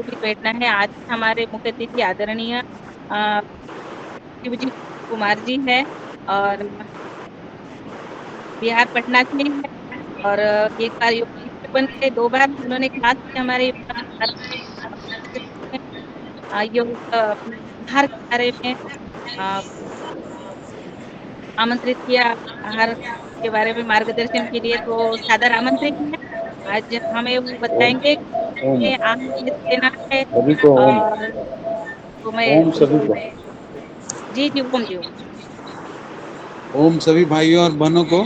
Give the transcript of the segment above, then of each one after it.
भी बैठना है। आज हमारे मुख्य अतिथि आदरणीय शिवजी कुमार जी है और बिहार पटना से है। और एक बार योग शिक्षक बन गए, 2 बार उन्होंने क्लास की हमारे योग आहार के बारे में अ, आमंत्रित किया। आहार के बारे में मार्गदर्शन के लिए तो सादर आमंत्रित है। आज हमें वो ओम बताएंगे ओम कि आहार कैसे देना है। सभी को ओम। और तो मैं ओम सभी उनको को। जी जी ओम जी ओम। ओम सभी भाइयों और बहनों को।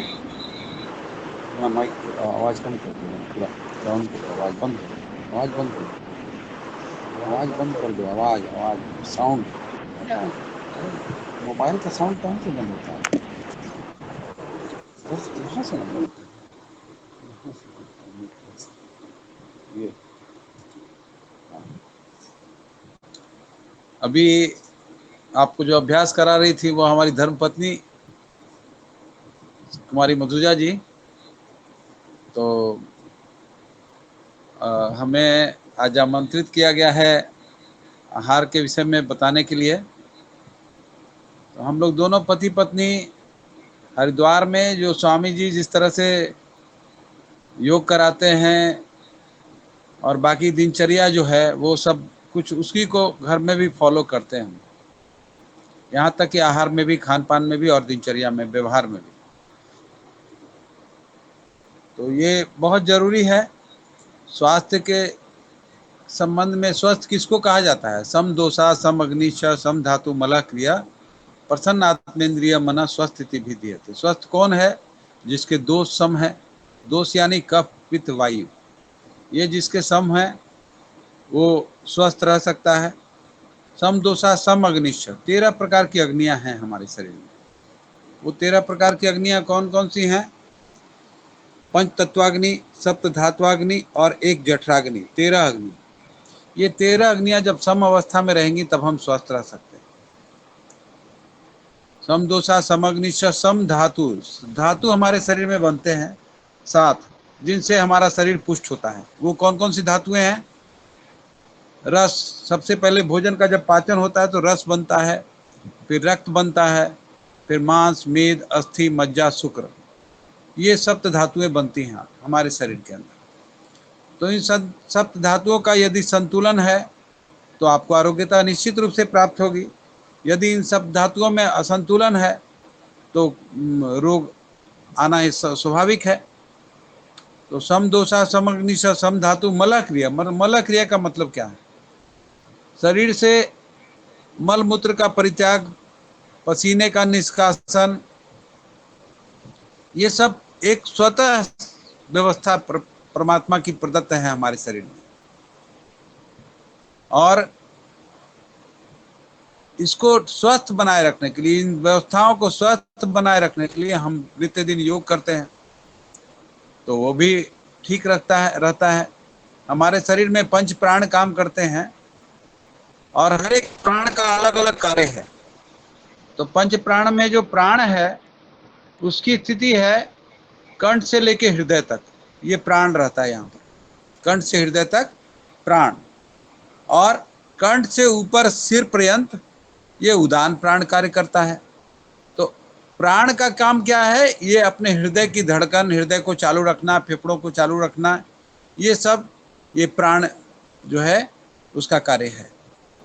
हाँ, माइक आवाज कम कर दो, थोड़ा डाउन करो, आवाज बंद कर दो, आवाज बंद कर दो, आवाज बंद कर दो, आवाज आवाज साउंड। अरे मोबाइल का साउंड कहाँ से बंद होता है? बस यहाँ से ना बंद करो। यहाँ से बंद करो। ये हाँ। अभी आपको जो अभ्यास करा रही थी वो हमारी धर्मपत्नी कुमारी मधुजा जी। तो हमें आज आमंत्रित किया गया है आहार के विषय में बताने के लिए। तो हम लोग दोनों पति पत्नी हरिद्वार में जो स्वामी जी जिस तरह से योग कराते हैं और बाकी दिनचर्या जो है वो सब कुछ उसी को घर में भी फॉलो करते हैं हम। यहाँ तक कि आहार में भी, खान पान में भी और दिनचर्या में, व्यवहार में भी। तो ये बहुत जरूरी है। स्वास्थ्य के संबंध में स्वस्थ किसको कहा जाता है? सम दोषा सम अग्निश सम धातु मलः क्रिया प्रसन्न आत्मेंद्रिय मना स्वस्थ इति भी दीयते। स्वस्थ कौन है? जिसके दोष सम है। दोष यानी कफ पित्त वायु, ये जिसके सम है वो स्वस्थ रह सकता है। सम दोषा सम अग्निश, 13 प्रकार की अग्नियां हैं हमारे शरीर में। वो 13 प्रकार की अग्नियां कौन कौन सी हैं? पंच तत्वाग्नि, सप्त धात्वाग्नि और एक जठराग्नि, 13 अग्नि। ये 13 अग्नियां जब सम अवस्था में रहेंगी तब हम स्वस्थ रह सकते हैं। सम दोषा समग्निश सम धातु, धातु हमारे शरीर में बनते हैं 7, जिनसे हमारा शरीर पुष्ट होता है। वो कौन कौन सी धातुएं हैं? रस, सबसे पहले भोजन का जब पाचन होता है तो रस बनता है, फिर रक्त बनता है, फिर मांस, मेद, अस्थि, मज्जा, शुक्र, ये सप्त धातुएं बनती हैं हमारे शरीर के अंदर। तो इन सप्त धातुओं का यदि संतुलन है तो आपको आरोग्यता निश्चित रूप से प्राप्त होगी। यदि इन सब धातुओं में असंतुलन है तो रोग आना स्वाभाविक है। तो सम दोषा समग्निश सम धातु मलः क्रिया, मलः क्रिया का मतलब क्या है? शरीर से मल मूत्र का परित्याग, पसीने का निष्कासन, ये सब एक स्वतः व्यवस्था परमात्मा की प्रदत्त है हमारे शरीर में। और इसको स्वस्थ बनाए रखने के लिए, इन व्यवस्थाओं को स्वस्थ बनाए रखने के लिए हम नित्य दिन योग करते हैं, तो वो भी ठीक रहता है। हमारे शरीर में पंच प्राण काम करते हैं और हर एक प्राण का अलग अलग कार्य है। तो पंच प्राण में जो प्राण है उसकी स्थिति है कंठ से लेके हृदय तक, ये प्राण रहता है यहाँ पर। कंठ से हृदय तक प्राण, और कंठ से ऊपर सिर पर्यंत ये उदान प्राण कार्य करता है। तो प्राण का काम क्या है? ये अपने हृदय की धड़कन, हृदय को चालू रखना, फेफड़ों को चालू रखना, ये सब ये प्राण जो है उसका कार्य है।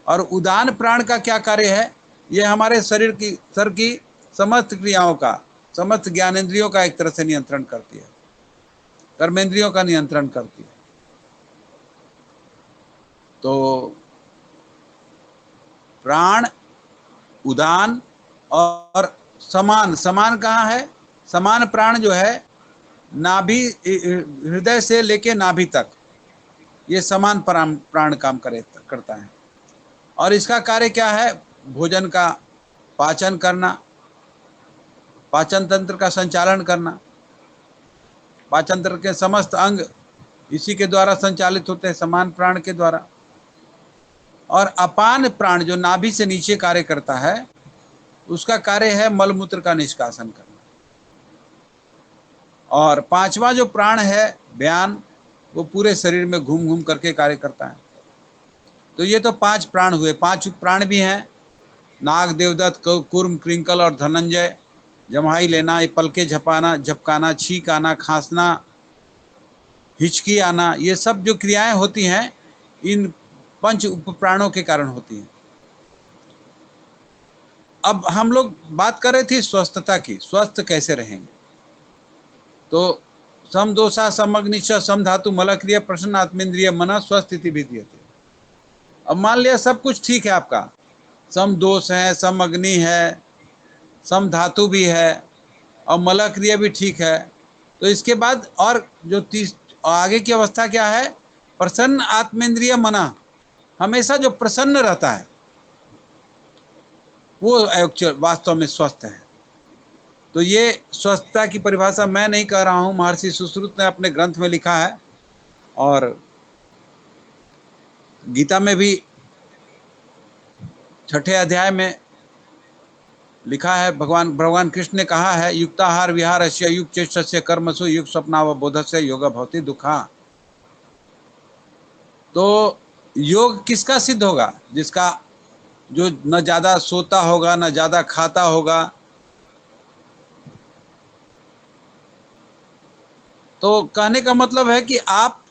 और उदान प्राण का क्या कार्य है? ये हमारे शरीर की सर की समस्त क्रियाओं का, समस्त ज्ञानेंद्रियों का एक तरह से नियंत्रण करती है, कर्मेंद्रियों का नियंत्रण करती है। तो प्राण, उदान और समान, समान कहाँ है? समान प्राण जो है नाभि, हृदय से लेके नाभि तक, ये समान प्राण काम करता है। और इसका कार्य क्या है? भोजन का पाचन करना, पाचन तंत्र का संचालन करना। पाचन तंत्र के समस्त अंग इसी के द्वारा संचालित होते हैं, समान प्राण के द्वारा। और अपान प्राण जो नाभि से नीचे कार्य करता है, उसका कार्य है मलमूत्र का निष्कासन करना। और पांचवा जो प्राण है व्यान, वो पूरे शरीर में घूम घूम करके कार्य करता है। तो ये तो 5 प्राण हुए। 5 प्राण भी हैं, नाग, देवदत्त, कूर्म, कृंकल और धनंजय। जम्हाई लेना, पलके झपाना, झपकाना, छींक आना, खांसना, हिचकी आना, ये सब जो क्रियाएं होती हैं इन 5 उप प्राणों के कारण होती हैं। अब हम लोग बात कर रहे थे स्वस्थता की, स्वस्थ कैसे रहेंगे। तो सम दोषा सम अग्निश सम धातु मल क्रिया प्रसन्न आत्मेंद्रिय मन स्वस्थ इति विद्यते। अब मान लिया सब कुछ ठीक है आपका, सम दोष है, सम अग्नि है, सम धातु भी है और मल क्रिया भी ठीक है। तो इसके बाद और जो आगे की अवस्था क्या है, प्रसन्न आत्मेंद्रिय मना, हमेशा जो प्रसन्न रहता है वो एक्चुअल वास्तव में स्वस्थ है। तो ये स्वस्थता की परिभाषा मैं नहीं कह रहा हूं, महर्षि सुश्रुत ने अपने ग्रंथ में लिखा है और गीता में भी 6ठे अध्याय में लिखा है। भगवान कृष्ण ने कहा है, युक्ताहार विहारस्य युक्त चेष्टस्य कर्मसु युक्त स्वप्नावबोधस्य योग भवति दुखा। तो योग किसका सिद्ध होगा? जिसका जो न ज्यादा सोता होगा, न ज्यादा खाता होगा। तो कहने का मतलब है कि आप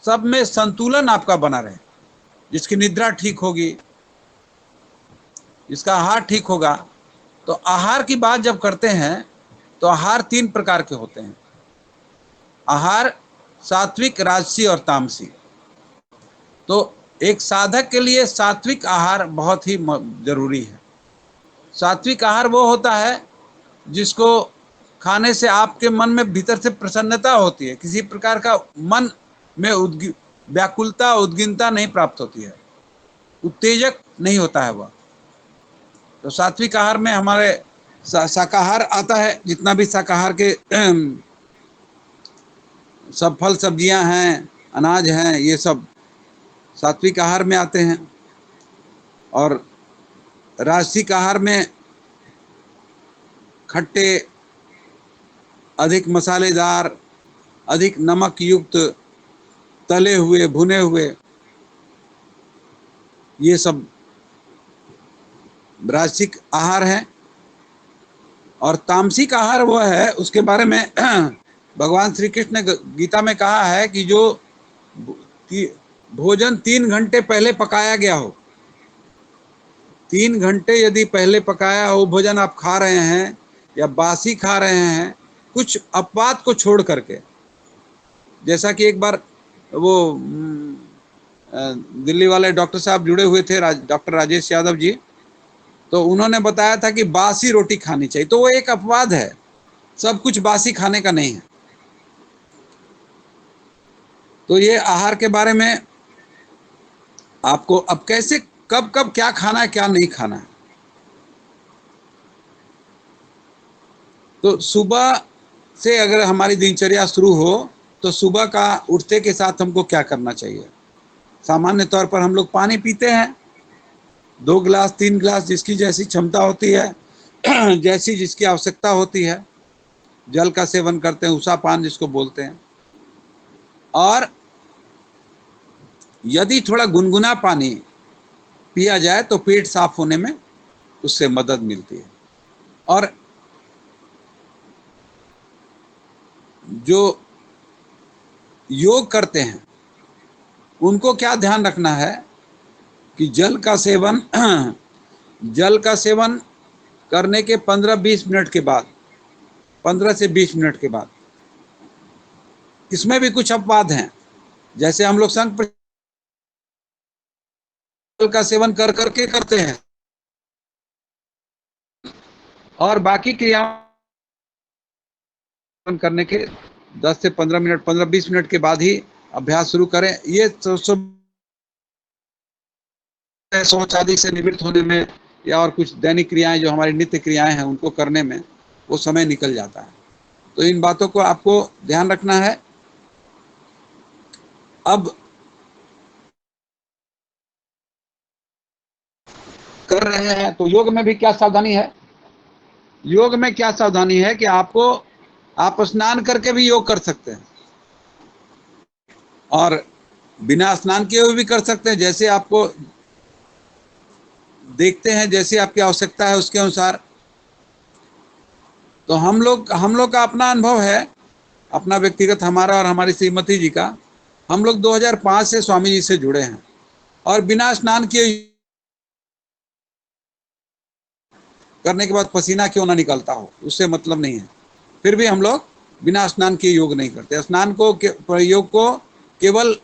सब में संतुलन आपका बना रहे, जिसकी निद्रा ठीक होगी, जिसका आहार ठीक होगा। तो आहार की बात जब करते हैं तो आहार 3 प्रकार के होते हैं। आहार सात्विक, राजसी और तामसी। तो एक साधक के लिए सात्विक आहार बहुत ही जरूरी है। सात्विक आहार वो होता है जिसको खाने से आपके मन में भीतर से प्रसन्नता होती है, किसी प्रकार का मन में व्याकुलता, उद्विग्नता नहीं प्राप्त होती है, उत्तेजक नहीं होता है वह। तो सात्विक आहार में हमारे शाकाहार आता है, जितना भी शाकाहार के सब फल सब्जियां हैं, अनाज हैं, ये सब सात्विक आहार में आते हैं। और राजसिक आहार में खट्टे, अधिक मसालेदार, अधिक नमक युक्त, तले हुए, भुने हुए, ये सब राजसिक आहार है। और तामसिक आहार वह है, उसके बारे में भगवान श्री कृष्ण ने गीता में कहा है कि जो भोजन 3 घंटे पहले पकाया गया हो, 3 घंटे यदि पहले पकाया हो भोजन आप खा रहे हैं या बासी खा रहे हैं, कुछ अपवाद को छोड़ करके। जैसा कि एक बार वो दिल्ली वाले डॉक्टर साहब जुड़े हुए थे, डॉक्टर राजेश यादव जी, तो उन्होंने बताया था कि बासी रोटी खानी चाहिए। तो वो एक अपवाद है, सब कुछ बासी खाने का नहीं है। तो ये आहार के बारे में आपको अब कैसे, कब कब क्या खाना है, क्या नहीं खाना है। तो सुबह से अगर हमारी दिनचर्या शुरू हो तो सुबह का उठते के साथ हमको क्या करना चाहिए। सामान्य तौर पर हम लोग पानी पीते हैं, 2 गिलास 3 गिलास, जिसकी जैसी क्षमता होती है जैसी जिसकी आवश्यकता होती है। जल का सेवन करते हैं, उषा पान जिसको बोलते हैं। और यदि थोड़ा गुनगुना पानी पिया जाए तो पेट साफ होने में उससे मदद मिलती है। और जो योग करते हैं उनको क्या ध्यान रखना है कि जल का सेवन करने के 15-20 मिनट के बाद, 15 से 20 मिनट के बाद। इसमें भी कुछ अपवाद हैं, जैसे हम लोग संग जल का सेवन कर करके करते हैं और बाकी क्रिया करने के 10 से 15 मिनट, 15-20 मिनट के बाद ही अभ्यास शुरू करें। ये शौच आदि से निवृत्त होने में या और कुछ दैनिक क्रियाएं जो हमारी नित्य क्रियाएं हैं उनको करने में वो समय निकल जाता है। तो इन बातों को आपको ध्यान रखना है। अब कर रहे हैं तो योग में भी क्या सावधानी है? योग में क्या सावधानी है कि आप स्नान करके भी योग कर सकते हैं। और बिना स्नान किए हुए भी कर सकते हैं, जैसे आपको देखते हैं, जैसे आपकी आवश्यकता है उसके अनुसार। तो हम लोग का अपना अनुभव है, अपना व्यक्तिगत, हमारा और हमारी श्रीमती जी का। हम लोग 2005 से स्वामी जी से जुड़े हैं और बिना स्नान किए करने के बाद पसीना क्यों ना निकलता हो, उससे मतलब नहीं है। फिर भी हम लोग बिना स्नान किए योग नहीं करते। स्नान को योग को केवल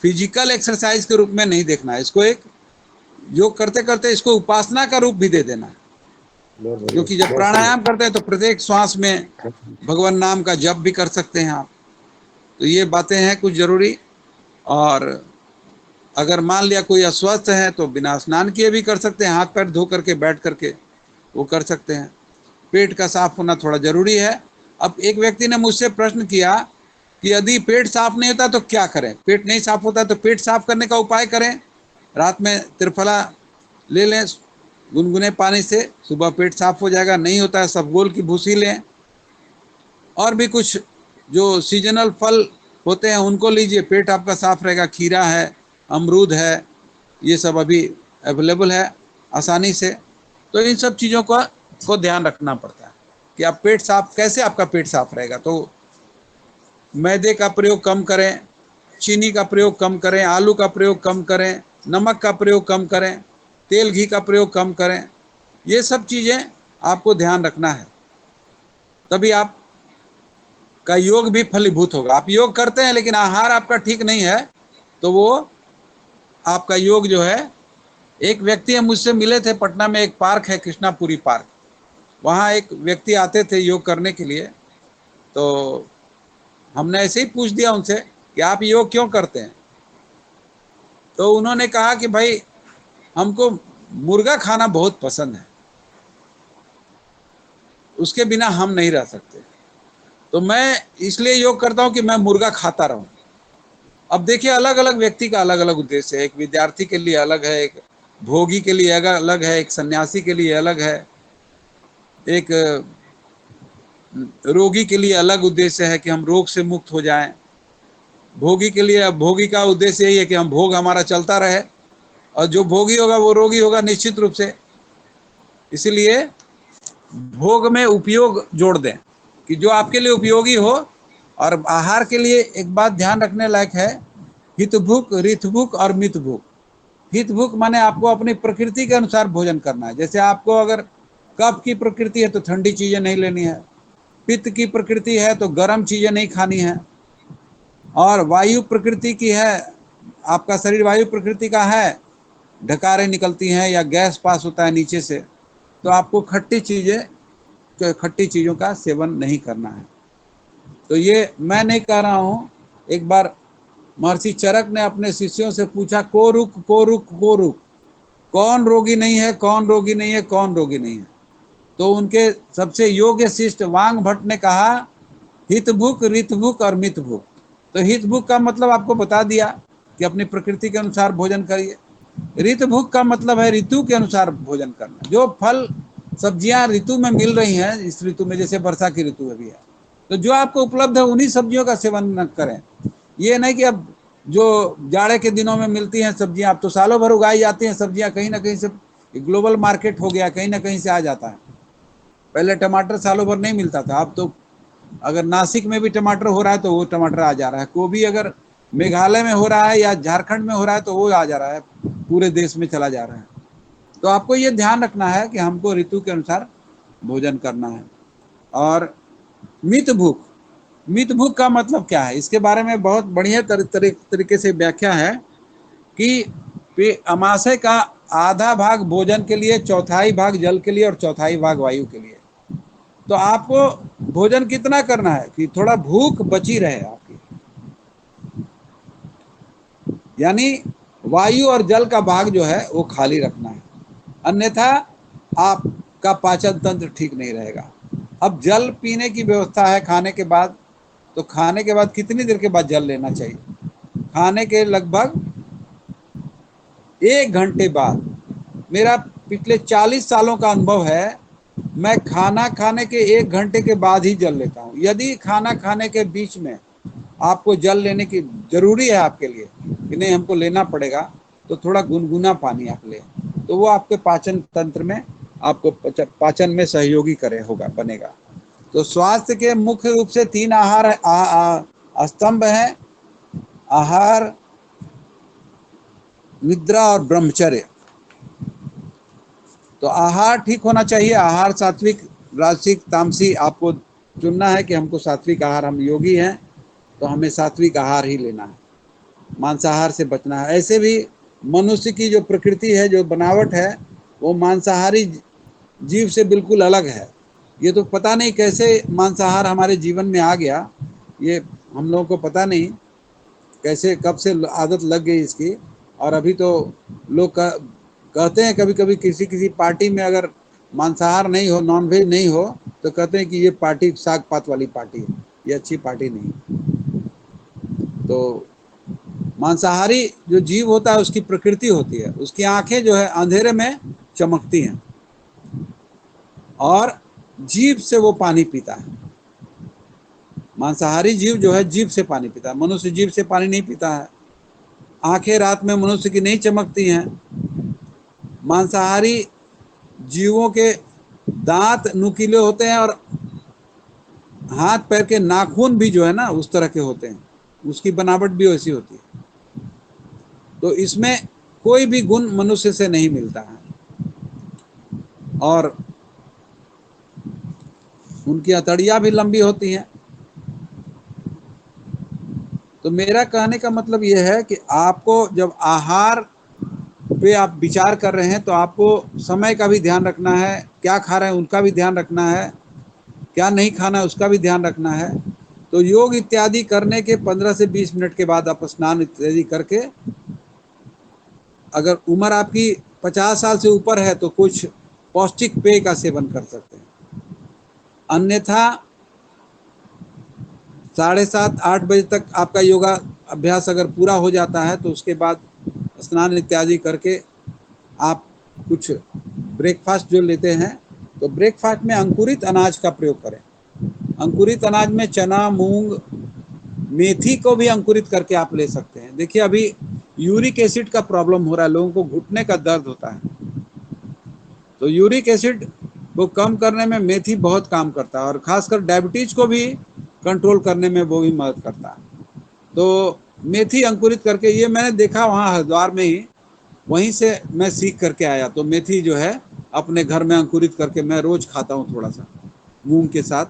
फिजिकल एक्सरसाइज के रूप में नहीं देखना है, इसको एक योग करते करते इसको उपासना का रूप भी दे देना है। क्योंकि जब प्राणायाम करते हैं तो प्रत्येक श्वास में भगवान नाम का जप भी कर सकते हैं आप। तो ये बातें हैं कुछ जरूरी। और अगर मान लिया कोई अस्वस्थ है तो बिना स्नान किए भी कर सकते हैं, हाथ पैर धो करके बैठ करके वो कर सकते हैं। पेट का साफ होना थोड़ा जरूरी है। अब एक व्यक्ति ने मुझसे प्रश्न किया कि यदि पेट साफ नहीं होता तो क्या करें। पेट नहीं साफ होता तो पेट साफ करने का उपाय करें। रात में त्रिफला ले लें गुनगुने पानी से, सुबह पेट साफ हो जाएगा। नहीं होता है सबगोल की भूसी लें, और भी कुछ जो सीजनल फल होते हैं उनको लीजिए, पेट आपका साफ रहेगा। खीरा है, अमरूद है, ये सब अभी अवेलेबल है आसानी से। तो इन सब चीज़ों को ध्यान रखना पड़ता है कि आप पेट साफ, कैसे आपका पेट साफ रहेगा। तो मैदे का प्रयोग कम करें, चीनी का प्रयोग कम करें, आलू का प्रयोग कम करें, नमक का प्रयोग कम करें, तेल घी का प्रयोग कम करें। ये सब चीज़ें आपको ध्यान रखना है, तभी आप का योग भी फलीभूत होगा। आप योग करते हैं लेकिन आहार आपका ठीक नहीं है तो वो आपका योग जो है। एक व्यक्ति हम मुझसे मिले थे पटना में, एक पार्क है कृष्णापुरी पार्क, वहाँ एक व्यक्ति आते थे योग करने के लिए। तो हमने ऐसे ही पूछ दिया उनसे कि आप योग क्यों करते हैं। तो उन्होंने कहा कि भाई हमको मुर्गा खाना बहुत पसंद है, उसके बिना हम नहीं रह सकते, तो मैं इसलिए योग करता हूं कि मैं मुर्गा खाता रहूं। अब देखिए अलग अलग व्यक्ति का अलग अलग उद्देश्य है। एक विद्यार्थी के लिए अलग है, एक भोगी के लिए अलग है, एक सन्यासी के लिए अलग है, एक रोगी के लिए अलग उद्देश्य है कि हम रोग से मुक्त हो जाएं। भोगी के लिए, भोगी का उद्देश्य यही है कि हम भोग हमारा चलता रहे, और जो भोगी होगा वो रोगी होगा निश्चित रूप से। इसलिए भोग में उपयोग जोड़ दें कि जो आपके लिए उपयोगी हो। और आहार के लिए एक बात ध्यान रखने लायक है, हित भूख, रित भूख और मित भूख। हित भूख माने आपको अपनी प्रकृति के अनुसार भोजन करना है। जैसे आपको अगर कफ की प्रकृति है तो ठंडी चीजें नहीं लेनी है, पित्त की प्रकृति है तो गर्म चीजें नहीं खानी है, और वायु प्रकृति की है, आपका शरीर वायु प्रकृति का है, ढकारें निकलती हैं या गैस पास होता है नीचे से, तो आपको खट्टी चीज़ों का सेवन नहीं करना है। तो ये मैं नहीं कह रहा हूँ। एक बार महर्षि चरक ने अपने शिष्यों से पूछा, को रुक को रुक को रुक, कौन रोगी नहीं है, कौन रोगी नहीं है, कौन रोगी नहीं है। तो उनके सबसे योग्य शिष्य वांग भट्ट ने कहा, हित भूख, रित भूख और मित भूख। तो हित भूख का मतलब आपको बता दिया कि अपनी प्रकृति के अनुसार भोजन करिए। ऋतु भूख का मतलब है ऋतु के अनुसार भोजन करना। जो फल सब्जियां ऋतु में मिल रही हैं इस ऋतु में, जैसे वर्षा की ऋतु अभी है, तो जो आपको उपलब्ध है उन्हीं सब्जियों का सेवन न करें। ये नहीं कि अब जो जाड़े के दिनों में मिलती हैं सब्जियां, अब तो सालों भर उगाई जाती हैं सब्जियां, कहीं ना कहीं से ग्लोबल मार्केट हो गया, कहीं ना कहीं से आ जाता है। पहले टमाटर सालों भर नहीं मिलता था, अब तो अगर नासिक में भी टमाटर हो रहा है तो वो टमाटर आ जा रहा है। गोभी अगर मेघालय में हो रहा है या झारखंड में हो रहा है तो वो आ जा रहा है, पूरे देश में चला जा रहा है। तो आपको ये ध्यान रखना है कि हमको ऋतु के अनुसार भोजन करना है। और मित भूख, मित भूख का मतलब क्या है, इसके बारे में बहुत बढ़िया तरीके से व्याख्या है कि अमाशय का आधा भाग भोजन के लिए, चौथाई भाग जल के लिए और चौथाई भाग वायु के लिए। तो आपको भोजन कितना करना है कि थोड़ा भूख बची रहे आपकी, यानी वायु और जल का भाग जो है वो खाली रखना है, अन्यथा आपका पाचन तंत्र ठीक नहीं रहेगा। अब जल पीने की व्यवस्था है खाने के बाद, तो खाने के बाद कितनी देर के बाद जल लेना चाहिए? खाने के लगभग 1 घंटे बाद। मेरा पिछले 40 सालों का अनुभव है, मैं खाना खाने के 1 घंटे के बाद ही जल लेता हूँ। यदि खाना खाने के बीच में आपको जल लेने की जरूरी है आपके लिए, कि नहीं हमको लेना पड़ेगा, तो थोड़ा गुनगुना पानी आप लें, तो वो आपके पाचन तंत्र में, आपको पाचन में सहयोगी करे होगा, बनेगा। तो स्वास्थ्य के मुख्य रूप से 3 आहार स्तंभ हैं: आहार, निद्रा और ब्रह्मचर्य। तो आहार ठीक होना चाहिए। आहार सात्विक, राजसिक, तामसी आपको चुनना है कि हमको सात्विक आहार, हम योगी हैं तो हमें सात्विक आहार ही लेना है, मांसाहार से बचना है। ऐसे भी मनुष्य की जो प्रकृति है, जो बनावट है, वो मांसाहारी जीव से बिल्कुल अलग है। ये तो पता नहीं कैसे मांसाहार हमारे जीवन में आ गया, ये हम लोगों को पता नहीं कैसे, कब से आदत लग गई इसकी। और अभी तो लोग कहते हैं कभी कभी किसी किसी पार्टी में अगर मांसाहार नहीं हो, नॉनवेज नहीं हो, तो कहते हैं कि ये पार्टी साग पात वाली पार्टी है, ये अच्छी पार्टी नहीं। तो मांसाहारी जो जीव होता है उसकी प्रकृति होती है, उसकी आंखें जो है अंधेरे में चमकती हैं और जीभ से वो पानी पीता है। मांसाहारी जीव जो है जीभ से पानी पीता है, मनुष्य जीभ से पानी नहीं पीता है। आंखें रात में मनुष्य की नहीं चमकती हैं। मांसाहारी जीवों के दांत नुकीले होते हैं और हाथ पैर के नाखून भी जो है ना उस तरह के होते हैं, उसकी बनावट भी वैसी होती है। तो इसमें कोई भी गुण मनुष्य से नहीं मिलता है और उनकी हथेलियां भी लंबी होती हैं। तो मेरा कहने का मतलब यह है कि आपको जब आहार पे आप विचार कर रहे हैं तो आपको समय का भी ध्यान रखना है, क्या खा रहे हैं उनका भी ध्यान रखना है, क्या नहीं खाना है उसका भी ध्यान रखना है। तो योग इत्यादि करने के 15 से 20 मिनट के बाद आप स्नान इत्यादि करके, अगर उम्र आपकी 50 साल से ऊपर है तो कुछ पौष्टिक पेय का सेवन कर सकते हैं। अन्यथा 7:30-8 बजे तक आपका योगा अभ्यास अगर पूरा हो जाता है तो उसके बाद स्नान इत्यादि करके आप कुछ ब्रेकफास्ट जो लेते हैं, तो ब्रेकफास्ट में अंकुरित अनाज का प्रयोग करें। अंकुरित अनाज में चना, मूंग, मेथी को भी अंकुरित करके आप ले सकते हैं। देखिए अभी यूरिक एसिड का प्रॉब्लम हो रहा है, लोगों को घुटने का दर्द होता है, तो यूरिक एसिड को कम करने में मेथी बहुत काम करता है और खासकर डायबिटीज को भी कंट्रोल करने में वो भी मदद करता है। तो मेथी अंकुरित करके, ये मैंने देखा वहाँ हरिद्वार में ही, वहीं से मैं सीख करके आया। तो मेथी जो है अपने घर में अंकुरित करके मैं रोज खाता हूँ, थोड़ा सा मूंग के साथ,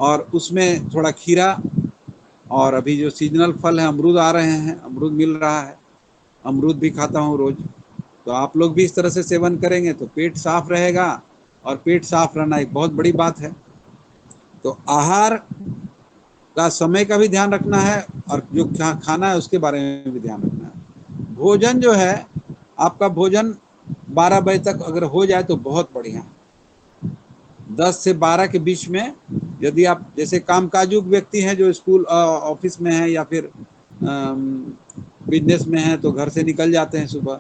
और उसमें थोड़ा खीरा, और अभी जो सीजनल फल है अमरूद आ रहे हैं, अमरूद मिल रहा है, अमरूद भी खाता हूँ रोज। तो आप लोग भी इस तरह से सेवन करेंगे तो पेट साफ रहेगा, और पेट साफ रहना एक बहुत बड़ी बात है। तो आहार का समय का भी ध्यान रखना है और जो खाना है उसके बारे में भी ध्यान रखना है। भोजन जो है आपका, भोजन 12 बजे तक अगर हो जाए तो बहुत बढ़िया। 10 से 12 के बीच में, यदि आप जैसे कामकाजुक व्यक्ति हैं जो स्कूल ऑफिस में हैं या फिर बिजनेस में हैं तो घर से निकल जाते हैं सुबह,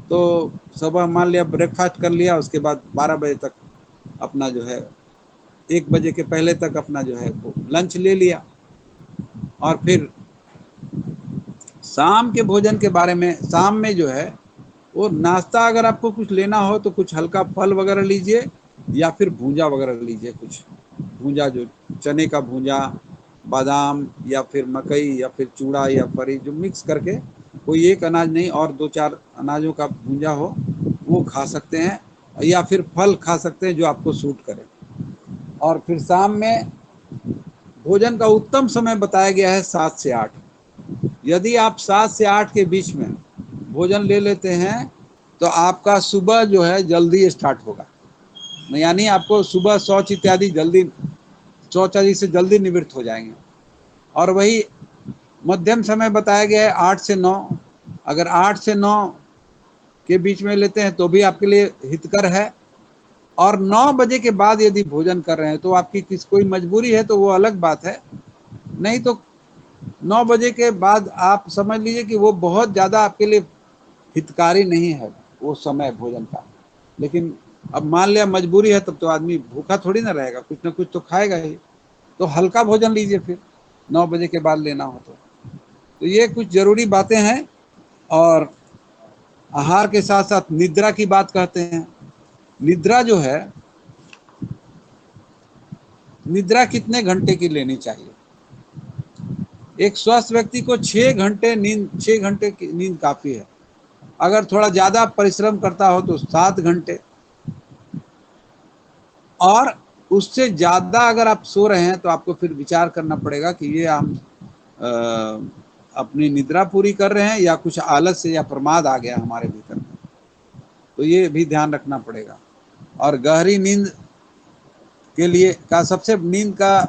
तो सुबह मान लिया ब्रेकफास्ट कर लिया, उसके बाद 12 बजे तक अपना जो है, 1 बजे के पहले तक अपना जो है वो लंच ले लिया। और फिर शाम के भोजन के बारे में, शाम में जो है वो नाश्ता अगर आपको कुछ लेना हो तो कुछ हल्का फल वगैरह लीजिए या फिर भूंजा वगैरह लीजिए, कुछ भूंजा, जो चने का भूंजा, बादाम या फिर मकई या फिर चूड़ा या फरी, जो मिक्स करके, कोई एक अनाज नहीं और 2-4 अनाजों का भूंजा हो, वो खा सकते हैं, या फिर फल खा सकते हैं जो आपको सूट करे। और फिर शाम में भोजन का उत्तम समय बताया गया है 7 से 8। यदि आप 7 से 8 के बीच में भोजन ले लेते हैं तो आपका सुबह जो है जल्दी स्टार्ट होगा, यानी आपको सुबह शौच इत्यादि जल्दी, शौच आदि से जल्दी निवृत्त हो जाएंगे। और वही मध्यम समय बताया गया है 8 से 9। अगर 8 से 9 के बीच में लेते हैं तो भी आपके लिए हितकर है। और 9 बजे के बाद यदि भोजन कर रहे हैं तो आपकी कोई मजबूरी है तो वो अलग बात है, नहीं तो 9 बजे के बाद आप समझ लीजिए कि वो बहुत ज़्यादा आपके लिए हितकारी नहीं है वो समय भोजन का। लेकिन अब मान लिया मजबूरी है, तब तो आदमी भूखा थोड़ी ना रहेगा, कुछ ना कुछ तो खाएगा ही। तो हल्का भोजन लीजिए फिर 9 बजे के बाद लेना हो तो तो ये कुछ जरूरी बातें हैं। और आहार के साथ साथ निद्रा की बात करते हैं। निद्रा जो है, निद्रा कितने घंटे की लेनी चाहिए? एक स्वस्थ व्यक्ति को 6 घंटे नींद, 6 घंटे की नींद काफी है। अगर थोड़ा ज्यादा परिश्रम करता हो तो 7 घंटे, और उससे ज्यादा अगर आप सो रहे हैं तो आपको फिर विचार करना पड़ेगा कि ये हम अपनी निद्रा पूरी कर रहे हैं या कुछ आलस या प्रमाद आ गया हमारे भीतर में। तो ये भी ध्यान रखना पड़ेगा। और गहरी नींद के लिए नींद का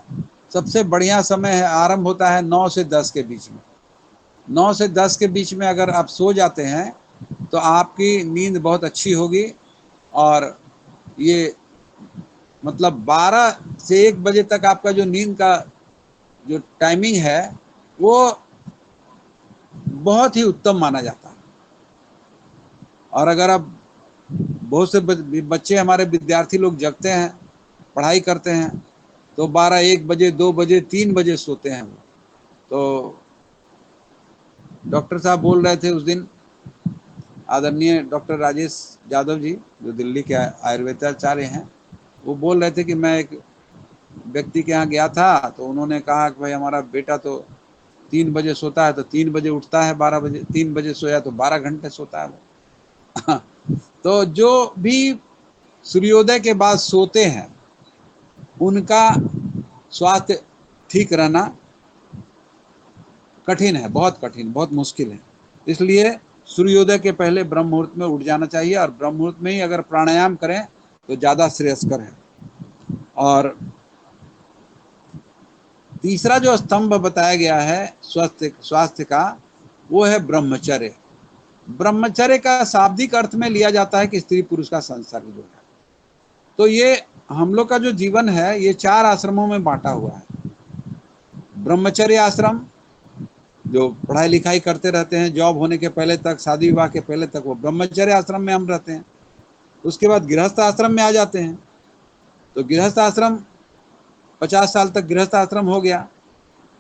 सबसे बढ़िया समय है, आरंभ होता है 9 से 10 के बीच में। 9 से 10 के बीच में अगर आप सो जाते हैं तो आपकी नींद बहुत अच्छी होगी। और ये मतलब 12 से 1 बजे तक आपका जो नींद का जो टाइमिंग है वो बहुत ही उत्तम माना जाता है। और अगर आप, बहुत से बच्चे हमारे विद्यार्थी लोग जगते हैं, पढ़ाई करते हैं, तो 12, 1 बजे, 2 बजे, 3 बजे सोते हैं वो। तो डॉक्टर साहब बोल रहे थे उस दिन, आदरणीय डॉक्टर राजेश यादव जी, जो दिल्ली के आयुर्वेदाचार्य हैं, वो बोल रहे थे कि मैं एक व्यक्ति के यहाँ गया था तो उन्होंने कहा कि भाई हमारा बेटा तो 3 बजे सोता है तो 3 बजे उठता है, 12 बजे, 3 बजे सोया तो 12 घंटे सोता है वो। तो जो भी सूर्योदय के बाद सोते हैं उनका स्वास्थ्य ठीक रहना कठिन है, बहुत कठिन, बहुत मुश्किल है। इसलिए सूर्योदय के पहले ब्रह्म मुहूर्त में उठ जाना चाहिए, और ब्रह्म मुहूर्त में ही अगर प्राणायाम करें तो ज़्यादा श्रेयस्कर है। और तीसरा जो स्तंभ बताया गया है स्वास्थ्य का, वो है ब्रह्मचर्य। ब्रह्मचर्य का शाब्दिक अर्थ में लिया जाता है कि स्त्री पुरुष का संसर्ग जो है। तो ये हम लोग का जो जीवन है ये 4 आश्रमों में बांटा हुआ है। ब्रह्मचर्य आश्रम, जो पढ़ाई लिखाई करते रहते हैं, जॉब होने के पहले तक, शादी विवाह के पहले तक, वो ब्रह्मचर्य आश्रम में हम रहते हैं। उसके बाद गृहस्थ आश्रम में आ जाते हैं। तो गृहस्थ आश्रम 50 साल तक गृहस्थ आश्रम हो गया,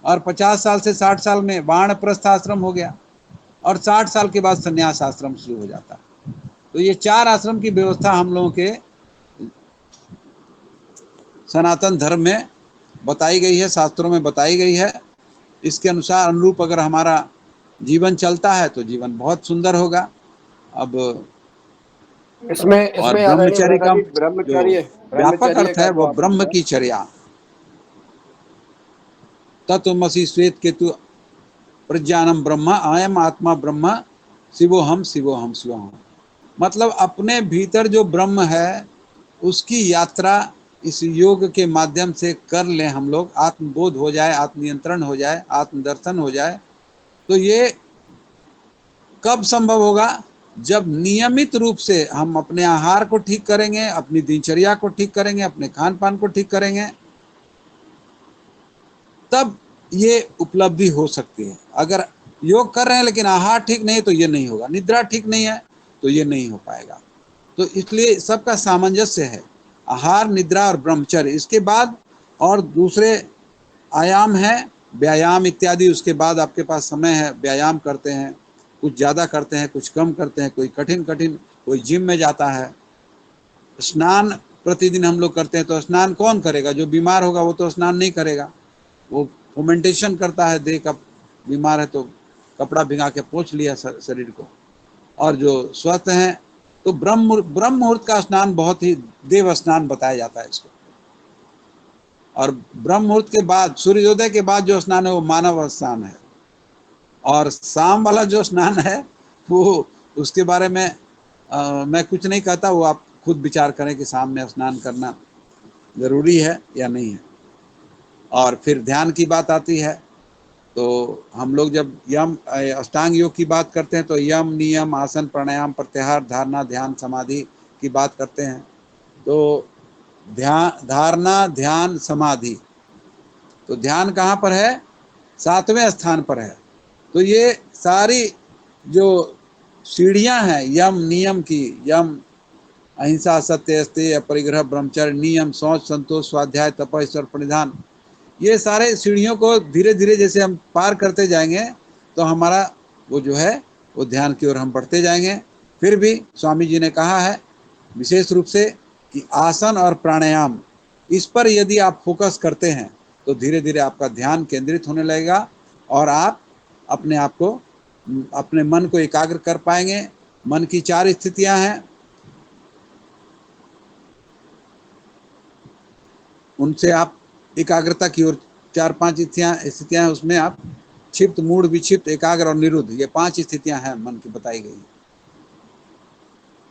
और 50 साल से 60 साल में वानप्रस्थ आश्रम हो गया, और 60 साल के बाद संन्यास आश्रम शुरू हो जाता है। तो ये 4 आश्रम की व्यवस्था हम लोगों के सनातन धर्म में बताई गई है, शास्त्रों में बताई गई है। इसके अनुसार अनुरूप अगर हमारा जीवन चलता है तो जीवन बहुत सुंदर होगा। अब और इसमें आदरणीय ब्रह्मचर्य भ्राता का जी, जो व्यापक ब्रह्मचर्य अर्थ का है जो वो आपने ब्रह्म कहा, की चर्या, तत्वमसि श्वेत केतु प्रज्ञानम ब्रह्म आयम आत्मा ब्रह्म शिवोहम शिवोहम शिवोहम। मतलब अपने भीतर जो ब्रह्म है उसकी यात्रा इस योग के माध्यम से कर लें हम लोग, आत्मबोध हो जाए, आत्मनियंत्रण हो जाए, आत्मदर्शन हो जाए। तो ये कब संभव होगा? जब नियमित रूप से हम अपने आहार को ठीक करेंगे, अपनी दिनचर्या को ठीक करेंगे, अपने खान पान को ठीक करेंगे, तब ये उपलब्धि हो सकती है। अगर योग कर रहे हैं लेकिन आहार ठीक नहीं है तो ये नहीं होगा, निद्रा ठीक नहीं है तो ये नहीं हो पाएगा। तो इसलिए सबका सामंजस्य है, आहार, निद्रा और ब्रह्मचर्य। इसके बाद और दूसरे आयाम है व्यायाम इत्यादि। उसके बाद आपके पास समय है, व्यायाम करते हैं, कुछ ज़्यादा करते हैं, कुछ कम करते हैं, कोई कठिन कठिन, कोई जिम में जाता है। स्नान प्रतिदिन हम लोग करते हैं, तो स्नान कौन करेगा? जो बीमार होगा वो तो स्नान नहीं करेगा, वो फोमेंटेशन करता है। देह का बीमार है तो कपड़ा भिंगा के पोंछ लिया शरीर को। और जो स्वस्थ हैं तो ब्रह्म मुहूर्त का स्नान बहुत ही देव स्नान बताया जाता है इसको। और ब्रह्म मुहूर्त के बाद, सूर्योदय के बाद जो स्नान है वो मानव स्नान है। और शाम वाला जो स्नान है वो, उसके बारे में मैं कुछ नहीं कहता, वो आप खुद विचार करें कि शाम में स्नान करना जरूरी है या नहीं है। और फिर ध्यान की बात आती है, तो हम लोग जब यम अष्टांग योग की बात करते हैं तो यम, नियम, आसन, प्राणायाम, प्रत्याहार, धारणा, ध्यान, समाधि की बात करते हैं। तो ध्यान, धारणा, ध्यान, समाधि, तो ध्यान कहाँ पर है? 7वें स्थान पर है। तो ये सारी जो सीढ़ियां हैं यम नियम की, यम अहिंसा, सत्य, अस्तेय, अपरिग्रह, ब्रह्मचर्य, नियम, शौच, संतोष, स्वाध्याय, तप, ईश्वर प्रणिधान, ये सारे सीढ़ियों को धीरे धीरे जैसे हम पार करते जाएंगे तो हमारा वो जो है वो ध्यान की ओर हम बढ़ते जाएंगे। फिर भी स्वामी जी ने कहा है विशेष रूप से कि आसन और प्राणायाम, इस पर यदि आप फोकस करते हैं तो धीरे धीरे आपका ध्यान केंद्रित होने लगेगा और आप अपने आप को, अपने मन को एकाग्र कर पाएंगे। मन की 4 स्थितियां हैं, उनसे आप एकाग्रता की ओर 4-5 स्थितियां हैं, उसमें आप क्षिप्त, मूढ़, विक्षिप्त, एकाग्र और निरुद्ध, ये 5 स्थितियां हैं मन की बताई गई।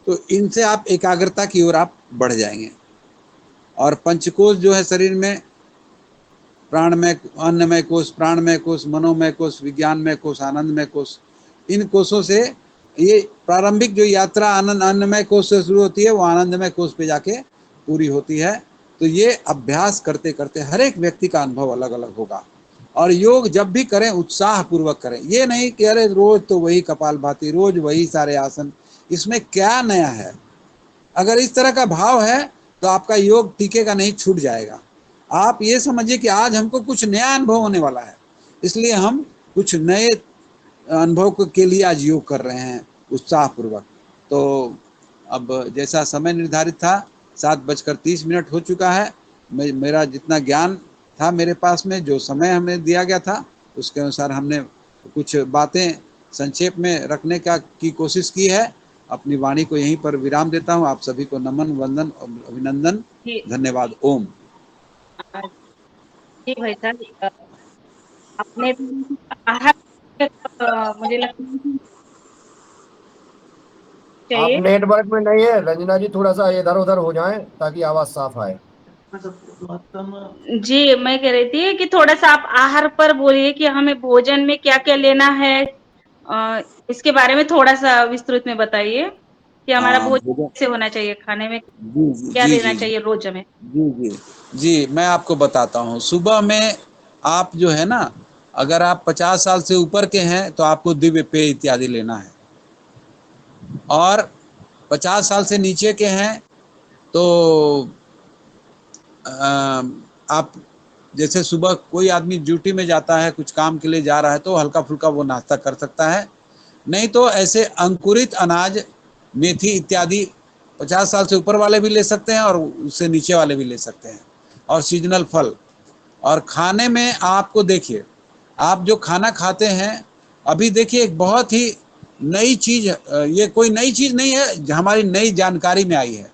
तो इनसे आप एकाग्रता की ओर आप बढ़ जाएंगे। और पंचकोश जो है शरीर में, प्राणमय, अन्नमय कोश, प्राणमय कोश, मनोमय कोश, विज्ञानमय कोश, आनंदमय कोश, इन कोशों से ये प्रारंभिक जो यात्रा आनंद अन्नमय कोश से शुरू होती है वो आनंदमय कोश पे जाके पूरी होती है। तो ये अभ्यास करते करते हर एक व्यक्ति का अनुभव अलग अलग होगा। और योग जब भी करें उत्साह पूर्वक करें, ये नहीं कि अरे रोज तो वही कपालभाति, रोज वही सारे आसन, इसमें क्या नया है। अगर इस तरह का भाव है तो आपका योग टिकेगा नहीं, छूट जाएगा। आप ये समझिए कि आज हमको कुछ नया अनुभव होने वाला है, इसलिए हम कुछ नए अनुभव के लिए आज योग कर रहे हैं उत्साहपूर्वक। तो अब जैसा समय निर्धारित था 7:30 हो चुका है। मेरा जितना ज्ञान था मेरे पास में, जो समय हमें दिया गया था उसके अनुसार हमने कुछ बातें संक्षेप में रखने की कोशिश की है। अपनी वाणी को यहीं पर विराम देता हूँ। आप सभी को नमन, वंदन, अभिनंदन, जी। धन्यवाद। ओम। जी भाई साहब, आपने आहार, मुझे लगता है आप चाहिए। नेटवर्क में नहीं है रंजना जी, थोड़ा सा इधर उधर हो जाएं ताकि आवाज साफ आए। जी, मैं कह रही थी कि थोड़ा सा आप आहार पर बोलिए कि हमें भोजन में क्या क्या लेना है, इसके बारे में थोड़ा सा विस्तृत में बताइए कि हमारा भोजन भोजन, कैसे होना चाहिए, खाने में जी जी क्या जी लेना जी चाहिए रोज हमें। जी जी जी, मैं आपको बताता हूँ। सुबह में आप जो है ना, अगर आप 50 साल से ऊपर के हैं तो आपको दिव्य पेय इत्यादि लेना है, और 50 साल से नीचे के हैं तो आप, जैसे सुबह कोई आदमी ड्यूटी में जाता है, कुछ काम के लिए जा रहा है तो हल्का फुल्का वो नाश्ता कर सकता है। नहीं तो ऐसे अंकुरित अनाज, मेथी इत्यादि 50 साल से ऊपर वाले भी ले सकते हैं और उससे नीचे वाले भी ले सकते हैं। और सीजनल फल। और खाने में आपको देखिए, आप जो खाना खाते हैं, अभी देखिए एक बहुत ही नई चीज, ये कोई नई चीज नहीं है, हमारी नई जानकारी में आई है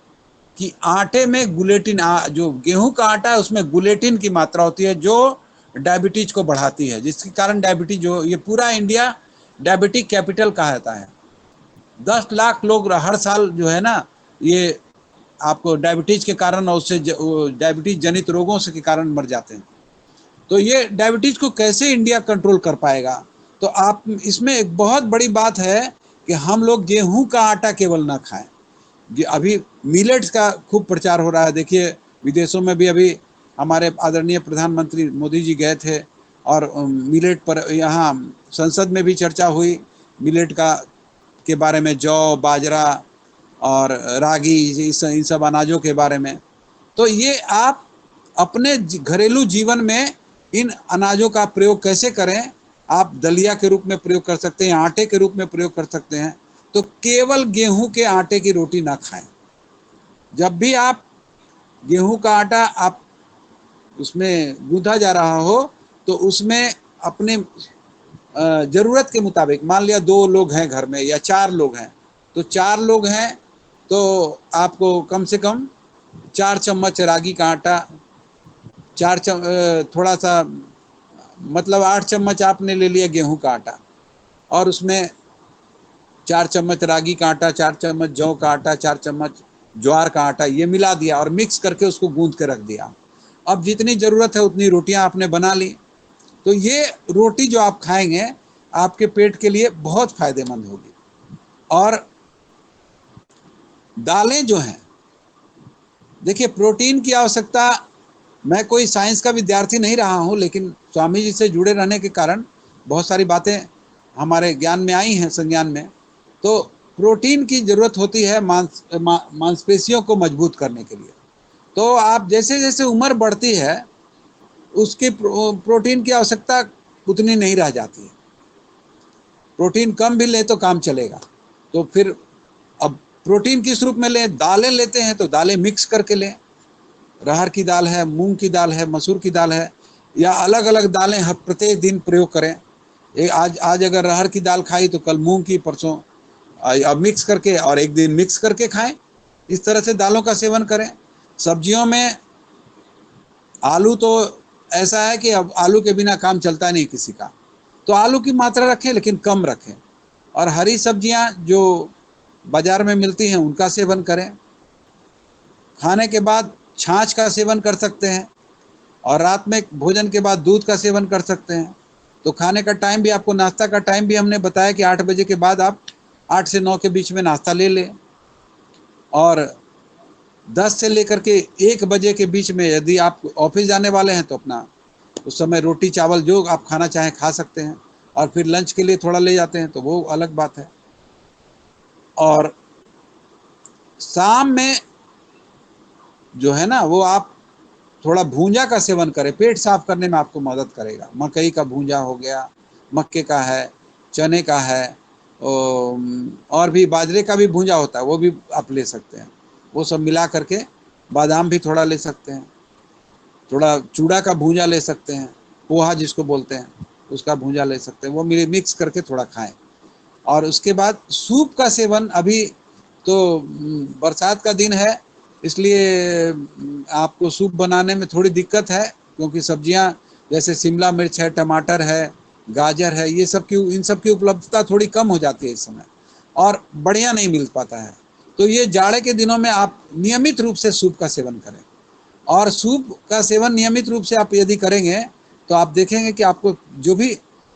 कि आटे में गुलेटिन, जो गेहूं का आटा है उसमें गुलेटिन की मात्रा होती है जो डायबिटीज को बढ़ाती है, जिसके कारण डायबिटीज, जो ये पूरा इंडिया डायबिटिक कैपिटल कहा जाता है। 10 लाख लोग हर साल जो है ना, ये आपको डायबिटीज के कारण और उससे डायबिटीज जनित रोगों से के कारण मर जाते हैं। तो ये डायबिटीज को कैसे इंडिया कंट्रोल कर पाएगा? तो आप, इसमें एक बहुत बड़ी बात है कि हम लोग गेहूं का आटा केवल ना खाएं। अभी मिलेट्स का खूब प्रचार हो रहा है। देखिए विदेशों में भी अभी हमारे आदरणीय प्रधानमंत्री मोदी जी गए थे और मिलेट पर, यहाँ संसद में भी चर्चा हुई मिलेट का के बारे में, जौ, बाजरा और रागी, इन सब अनाजों के बारे में। तो ये आप अपने घरेलू जीवन में इन अनाजों का प्रयोग कैसे करें? आप दलिया के रूप में प्रयोग कर सकते हैं, आटे के रूप में प्रयोग कर सकते हैं। तो केवल गेहूं के आटे की रोटी ना खाएं। जब भी आप गेहूं का आटा आप उसमें गूंथा जा रहा हो तो उसमें अपने जरूरत के मुताबिक, मान लिया 2 लोग हैं घर में या 4 लोग हैं, तो 4 लोग हैं तो आपको कम से कम 4 चम्मच रागी का आटा, थोड़ा सा, मतलब 8 चम्मच आपने ले लिया गेहूं का आटा, और उसमें 4 चम्मच रागी का आटा, 4 चम्मच जौ का आटा, 4 चम्मच ज्वार का आटा, ये मिला दिया और मिक्स करके उसको गूंथ के रख दिया। अब जितनी जरूरत है उतनी रोटियां आपने बना ली। तो ये रोटी जो आप खाएंगे आपके पेट के लिए बहुत फायदेमंद होगी। और दालें जो हैं, देखिए प्रोटीन की आवश्यकता, मैं कोई साइंस का विद्यार्थी नहीं रहा हूं, लेकिन स्वामी जी से जुड़े रहने के कारण बहुत सारी बातें हमारे ज्ञान में आई हैं, संज्ञान में। तो प्रोटीन की जरूरत होती है मांसपेशियों को मजबूत करने के लिए। तो आप जैसे जैसे उम्र बढ़ती है उसकी प्रोटीन की आवश्यकता उतनी नहीं रह जाती है। प्रोटीन कम भी ले तो काम चलेगा। तो फिर अब प्रोटीन किस रूप में लें? दालें लेते हैं तो दालें मिक्स करके लें। अरहर की दाल है, मूंग की दाल है, मसूर की दाल है, या अलग अलग दालें हर प्रत्येक दिन प्रयोग करें। आज अगर अरहर की दाल खाई तो कल मूंग की, परसों अब मिक्स करके, और एक दिन मिक्स करके खाएं। इस तरह से दालों का सेवन करें। सब्जियों में आलू तो ऐसा है कि अब आलू के बिना काम चलता नहीं किसी का, तो आलू की मात्रा रखें लेकिन कम रखें। और हरी सब्जियां जो बाजार में मिलती हैं उनका सेवन करें। खाने के बाद छाछ का सेवन कर सकते हैं, और रात में भोजन के बाद दूध का सेवन कर सकते हैं। तो खाने का टाइम भी, आपको नाश्ता का टाइम भी हमने बताया कि 8 बजे के बाद आप 8 से 9 के बीच में नाश्ता ले लें, और 10 से लेकर के 1 बजे के बीच में यदि आप ऑफिस जाने वाले हैं तो अपना उस समय रोटी चावल जो आप खाना चाहें खा सकते हैं, और फिर लंच के लिए थोड़ा ले जाते हैं तो वो अलग बात है। और शाम में जो है ना, वो आप थोड़ा भूंजा का सेवन करें, पेट साफ करने में आपको मदद करेगा। मकई का भूंजा हो गया, मक्के का है, चने का है, और भी बाजरे का भी भूंजा होता है, वो भी आप ले सकते हैं। वो सब मिला करके, बादाम भी थोड़ा ले सकते हैं, थोड़ा चूड़ा का भूंजा ले सकते हैं, पोहा जिसको बोलते हैं उसका भूंजा ले सकते हैं, वो मिक्स करके थोड़ा खाएं। और उसके बाद सूप का सेवन, अभी तो बरसात का दिन है इसलिए आपको सूप बनाने में थोड़ी दिक्कत है, क्योंकि सब्जियां जैसे शिमला मिर्च है, टमाटर है, गाजर है, ये सब की, इन सब की उपलब्धता थोड़ी कम हो जाती है इस समय, और बढ़िया नहीं मिल पाता है। तो ये जाड़े के दिनों में आप नियमित रूप से सूप का सेवन करें, और सूप का सेवन नियमित रूप से आप यदि करेंगे तो आप देखेंगे कि आपको जो भी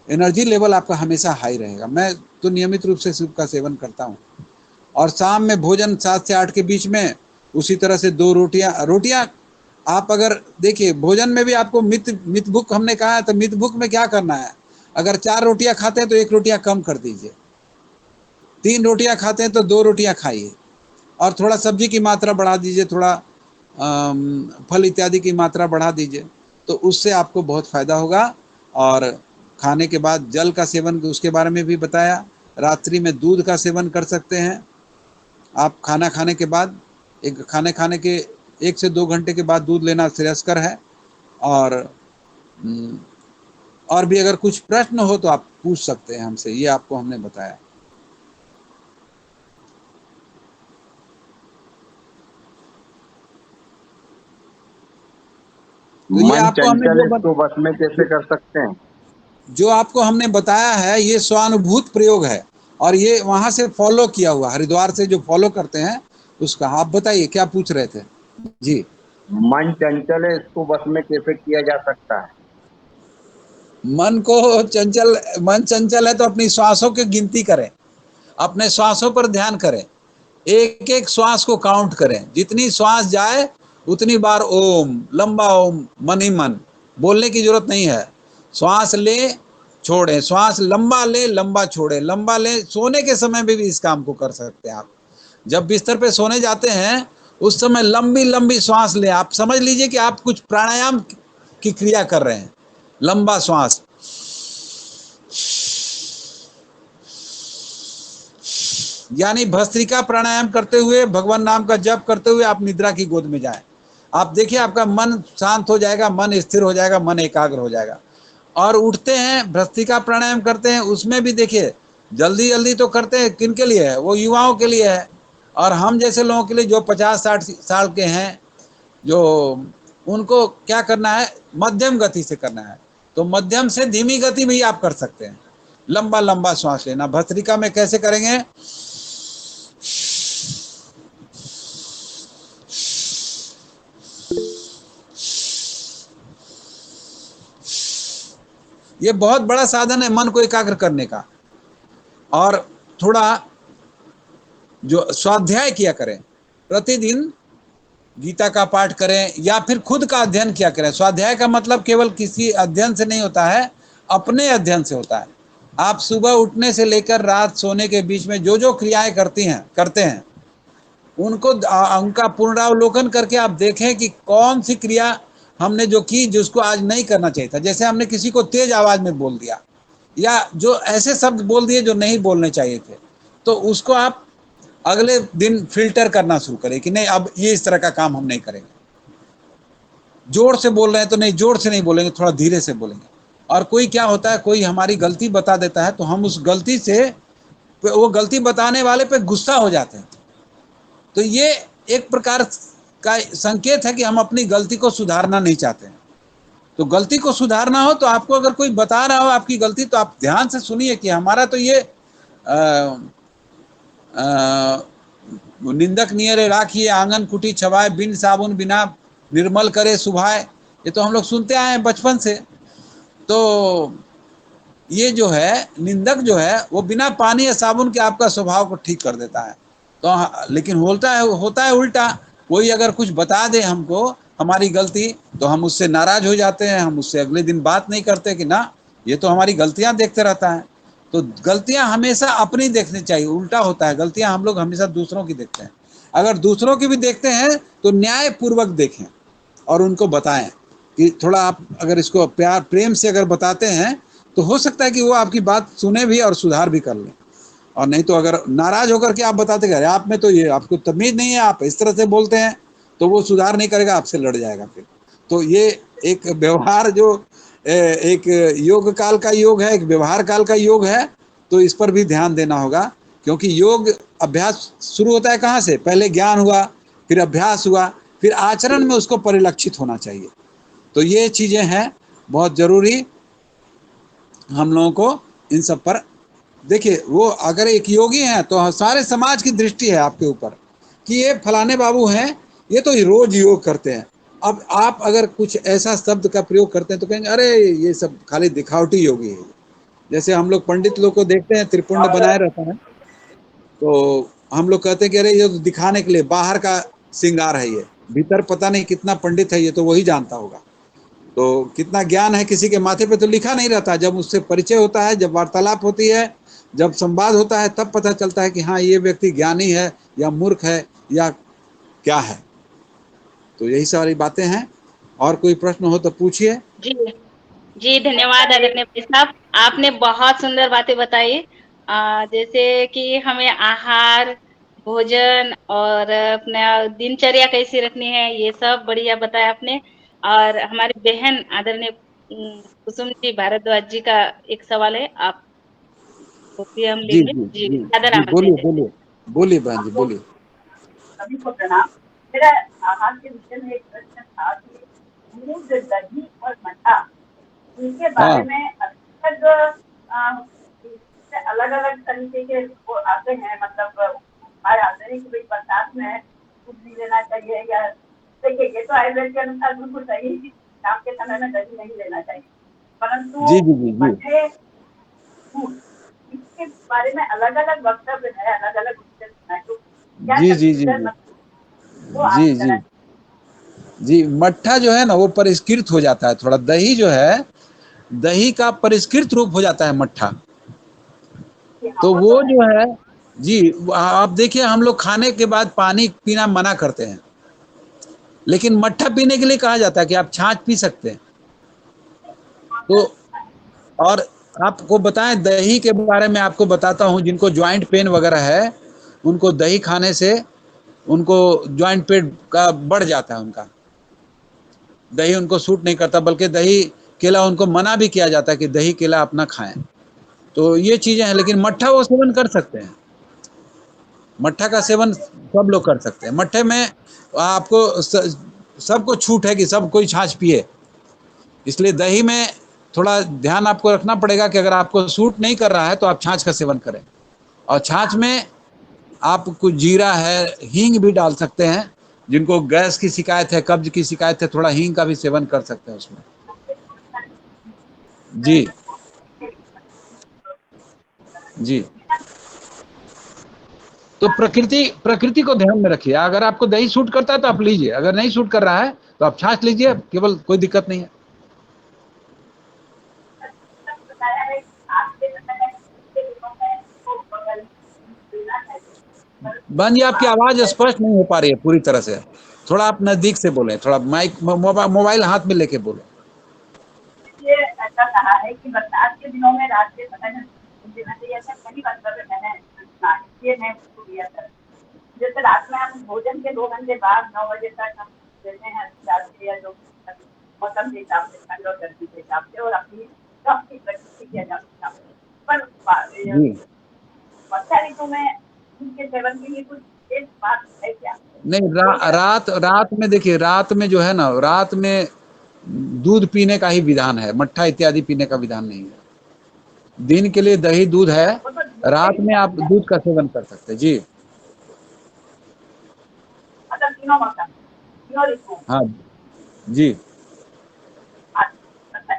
एनर्जी लेवल आपका हमेशा हाई रहेगा। मैं तो नियमित रूप से सूप का सेवन करता हूँ। और शाम में भोजन 7 से 8 के बीच में उसी तरह से 2 रोटियां आप अगर देखिए, भोजन में भी आपको मित भूख हमने कहा है, तो मित भूख में क्या करना है? अगर 4 रोटियां खाते हैं तो 1 रोटियां कम कर दीजिए, 3 रोटियां खाते हैं तो 2 रोटियां खाइए, और थोड़ा सब्जी की मात्रा बढ़ा दीजिए, थोड़ा फल इत्यादि की मात्रा बढ़ा दीजिए, तो उससे आपको बहुत फायदा होगा। और खाने के बाद जल का सेवन, उसके बारे में भी बताया। रात्रि में दूध का सेवन कर सकते हैं आप। खाना खाने के बाद, खाने के 1 से 2 घंटे के बाद दूध लेना श्रेयस्कर है। और भी अगर कुछ प्रश्न हो तो आप पूछ सकते हैं हमसे, ये आपको हमने बताया। तो ये मन आपको हमने चंचल इसको बस में कैसे कर सकते हैं? जो आपको हमने बताया है ये स्वानुभूत प्रयोग है, और ये वहां से फॉलो किया हुआ, हरिद्वार से जो फॉलो करते हैं उसका। आप बताइए क्या पूछ रहे थे जी? मन चंचल है, इसको बस में कैसे किया जा सकता है? मन चंचल है तो अपनी श्वासों की गिनती करें, अपने श्वासों पर ध्यान करें, एक एक श्वास को काउंट करें। जितनी श्वास जाए उतनी बार ओम, लंबा ओम, मन ही मन, बोलने की जरूरत नहीं है। श्वास ले, छोड़े, श्वास लंबा ले, लंबा छोड़े, लंबा ले। सोने के समय भी इस काम को कर सकते हैं आप। जब बिस्तर पे सोने जाते हैं उस समय लंबी लंबी श्वास ले। आप समझ लीजिए कि आप कुछ प्राणायाम की क्रिया कर रहे हैं। लंबा श्वास, यानी भस्त्रिका प्राणायाम करते हुए, भगवान नाम का जप करते हुए आप निद्रा की गोद में जाएं। आप देखिए आपका मन शांत हो जाएगा, मन स्थिर हो जाएगा, मन एकाग्र हो जाएगा। और उठते हैं, भस्त्रिका प्राणायाम करते हैं, उसमें भी देखिए जल्दी जल्दी तो करते हैं, किन के लिए है? वो युवाओं के लिए है, और हम जैसे लोगों के लिए जो 50-60 साल के हैं, जो उनको क्या करना है? मध्यम गति से करना है। तो मध्यम से धीमी गति में ही आप कर सकते हैं। लंबा लंबा श्वास लेना। भस्त्रिका में कैसे करेंगे? ये बहुत बड़ा साधन है मन को एकाग्र करने का। और थोड़ा जो स्वाध्याय किया करें, प्रतिदिन गीता का पाठ करें या फिर खुद का अध्ययन किया करें। स्वाध्याय का मतलब केवल किसी अध्ययन से नहीं होता है, अपने अध्ययन से होता है। आप सुबह उठने से लेकर रात सोने के बीच में जो जो क्रियाएं करते हैं उनका पुनरावलोकन करके आप देखें कि कौन सी क्रिया हमने जो की जिसको आज नहीं करना चाहिए था। जैसे हमने किसी को तेज आवाज में बोल दिया, या जो ऐसे शब्द बोल दिए जो नहीं बोलने चाहिए थे, तो उसको आप अगले दिन फिल्टर करना शुरू करें कि नहीं, अब ये इस तरह का काम हम नहीं करेंगे। जोर से बोल रहे हैं तो नहीं, जोर से नहीं बोलेंगे, थोड़ा धीरे से बोलेंगे। और कोई क्या होता है, कोई हमारी गलती बता देता है तो हम उस गलती से, वो गलती बताने वाले पे गुस्सा हो जाते हैं। तो ये एक प्रकार का संकेत है कि हम अपनी गलती को सुधारना नहीं चाहते हैं। तो गलती को सुधारना हो तो आपको अगर कोई बता रहा हो आपकी गलती, तो आप ध्यान से सुनिए कि हमारा तो ये निंदक नियरे राखिए आंगन कुटी छवाए, बिन साबुन बिना निर्मल करे सुभाए, ये तो हम लोग सुनते आए हैं बचपन से। तो ये जो है निंदक जो है वो बिना पानी या साबुन के आपका स्वभाव को ठीक कर देता है। तो लेकिन होता है उल्टा। कोई अगर कुछ बता दे हमको हमारी गलती, तो हम उससे नाराज हो जाते हैं, हम उससे अगले दिन बात नहीं करते कि ना, ये तो हमारी गलतियां देखते रहता है। तो गलतियां हमेशा अपनी देखनी चाहिए, उल्टा होता है, गलतियां हम लोग हमेशा दूसरों की देखते हैं। अगर दूसरों की भी देखते हैं तो न्याय पूर्वक देखें और उनको बताएं कि थोड़ा आप अगर इसको प्यार प्रेम से अगर बताते हैं तो हो सकता है कि वो आपकी बात सुने भी और सुधार भी कर लें। और नहीं तो अगर नाराज होकर के आप बताते गए आप में तो ये आपको तमीज नहीं है, आप इस तरह से बोलते हैं, तो वो सुधार नहीं करेगा, आपसे लड़ जाएगा फिर। तो ये एक व्यवहार जो एक योग काल का योग है, एक व्यवहार काल का योग है, तो इस पर भी ध्यान देना होगा। क्योंकि योग अभ्यास शुरू होता है कहाँ से, पहले ज्ञान हुआ, फिर अभ्यास हुआ, फिर आचरण में उसको परिलक्षित होना चाहिए। तो ये चीजें हैं बहुत जरूरी, हम लोगों को इन सब पर देखिए। वो अगर एक योगी हैं तो सारे समाज की दृष्टि है आपके ऊपर कि ये फलाने बाबू हैं, ये तो रोज योग करते हैं। अब आप अगर कुछ ऐसा शब्द का प्रयोग करते हैं तो कहेंगे अरे ये सब खाली दिखावटी योगी है। जैसे हम लोग पंडित लोग को देखते हैं त्रिपुंड बनाए रहता है, तो हम लोग कहते हैं कि अरे ये तो दिखाने के लिए बाहर का श्रृंगार है, ये भीतर पता नहीं कितना पंडित है, ये तो वही जानता होगा। तो कितना ज्ञान है किसी के माथे पे तो लिखा नहीं रहता, जब उससे परिचय होता है, जब वार्तालाप होती है, जब संवाद होता है, तब पता चलता है कि हाँ ये व्यक्ति ज्ञानी है या मूर्ख है या क्या है। तो यही सारी बातें हैं। और कोई प्रश्न हो तो पूछिए। जी जी, धन्यवाद आदरणीय भाई साहब, आपने बहुत सुंदर बातें बताई। जैसे कि हमें आहार, भोजन और अपना दिनचर्या कैसी रखनी है, ये सब बढ़िया बताया आपने। और हमारी बहन आदरणीय कुसुम जी भारद्वाज जी का एक सवाल है, आप वो भी हम जी लेंगे। जी जी, जी सादर जी, बोलिए आमंत्रित है। बोलिए बोलिए बहन जी बोलिए। सभी को प्रणाम। मेरा आहार के विषय में एक प्रश्न था कि दूध, दही और मठा, इनके बारे में अलग अलग तरीके के वो आते हैं, मतलब उपाय आते हैं कि भाई बरसात में दूध नहीं लेना चाहिए, या देखिए ये तो आयुर्वेद के अनुसार बिल्कुल सही, शाम के समय में दही नहीं लेना चाहिए, परंतु जी जी जी जी मठे, दूध, इसके बारे में अलग अलग वक्तव्य है, अलग अलग क्या जी जी जी जी वो आप जी जी जी। मट्ठा जो है ना वो परिष्कृत हो जाता है थोड़ा, दही जो है, दही का परिष्कृत रूप हो जाता है मट्ठा। तो वो जो है जी, आप देखिए हम लोग खाने के बाद पानी पीना मना करते हैं, लेकिन मट्ठा पीने के लिए कहा जाता है कि आप छाछ पी सकते हैं। तो और आपको बताएं दही के बारे में, आपको बताता हूं, जिनको ज्वाइंट पेन वगैरह है उनको दही खाने से उनको ज्वाइंट पेन का बढ़ जाता है उनका। दही उनको सूट नहीं करता, बल्कि दही केला उनको मना भी किया जाता है कि दही केला अपना खाएं। तो ये चीजें हैं, लेकिन मट्ठा वो सेवन कर सकते हैं, मट्ठा का सेवन सब लोग कर सकते हैं। मट्ठे में आपको सबको छूट है कि सब कोई छाछ पिए, इसलिए दही में थोड़ा ध्यान आपको रखना पड़ेगा कि अगर आपको सूट नहीं कर रहा है तो आप छाछ का सेवन करें। और छाछ में आप कुछ जीरा है, हींग भी डाल सकते हैं, जिनको गैस की शिकायत है, कब्ज की शिकायत है, थोड़ा हींग का भी सेवन कर सकते हैं उसमें। जी जी। तो प्रकृति को ध्यान में रखिए, अगर आपको दही सूट करता है तो आप लीजिए, अगर नहीं सूट कर रहा है तो आप छाछ लीजिए, केवल कोई दिक्कत नहीं है। बहन जी आपकी आवाज स्पष्ट नहीं हो पा रही है पूरी तरह से, थोड़ा आप नजदीक से बोलें, थोड़ा माइक मोबाइल हाथ में लेके बोलें। ये ऐसा कहा कहा है कि बरसात के दिनों में रात के समय में देना चाहिए, ऐसा कई मतलब है मैंने सुना, इसलिए मैं उसको दिया था। जैसे रात में हम भोजन के 2 घंटे बाद 9 बजे तक हम देते हैं रात के, या जो मौसम के हिसाब से, ठंड और गर्मी के हिसाब से, और अपनी कम की प्रकृति के हिसाब से। पर जी वर्षा ऋतु में उनके सेवन के लिए कुछ एक बात है क्या? नहीं, रात में देखिए, रात में जो है ना, रात में दूध पीने का ही विधान है, मट्ठा इत्यादि पीने का विधान नहीं है। दिन के लिए दही दूध है, वो तो दूध के रात में हिसाब आप से, दूध का सेवन कर सकते हैं। जी मतलब तीनों मौसम, तीनों ऋतु हाँ जी।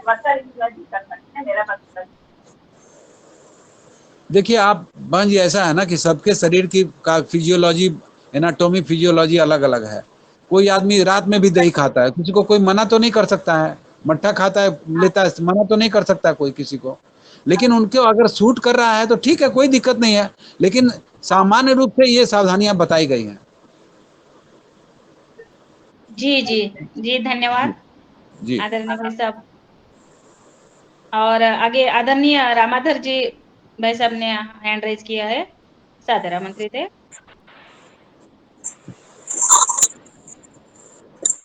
वर्षा ऋतु में भी कर सकते हैं, मेरा मतलब। देखिए आप बहन जी, ऐसा है ना कि सबके शरीर की का फिजियोलॉजी, एनाटॉमी फिजियोलॉजी अलग अलग है। कोई आदमी रात में भी दही खाता है, किसी को कोई मना तो नहीं कर सकता है, मट्ठा खाता है लेता है, मना तो नहीं कर सकता कोई किसी को। लेकिन उनके अगर सूट कर रहा है तो ठीक है, कोई दिक्कत नहीं है, लेकिन सामान्य रूप से ये सावधानियां बताई गई हैं। जी जी जी, धन्यवाद जी आदरणीय भाई साहब। और आगे आदरणीय रामाधर जी भाई साहब ने हैंड रेज किया है, सादर आमंत्रित है।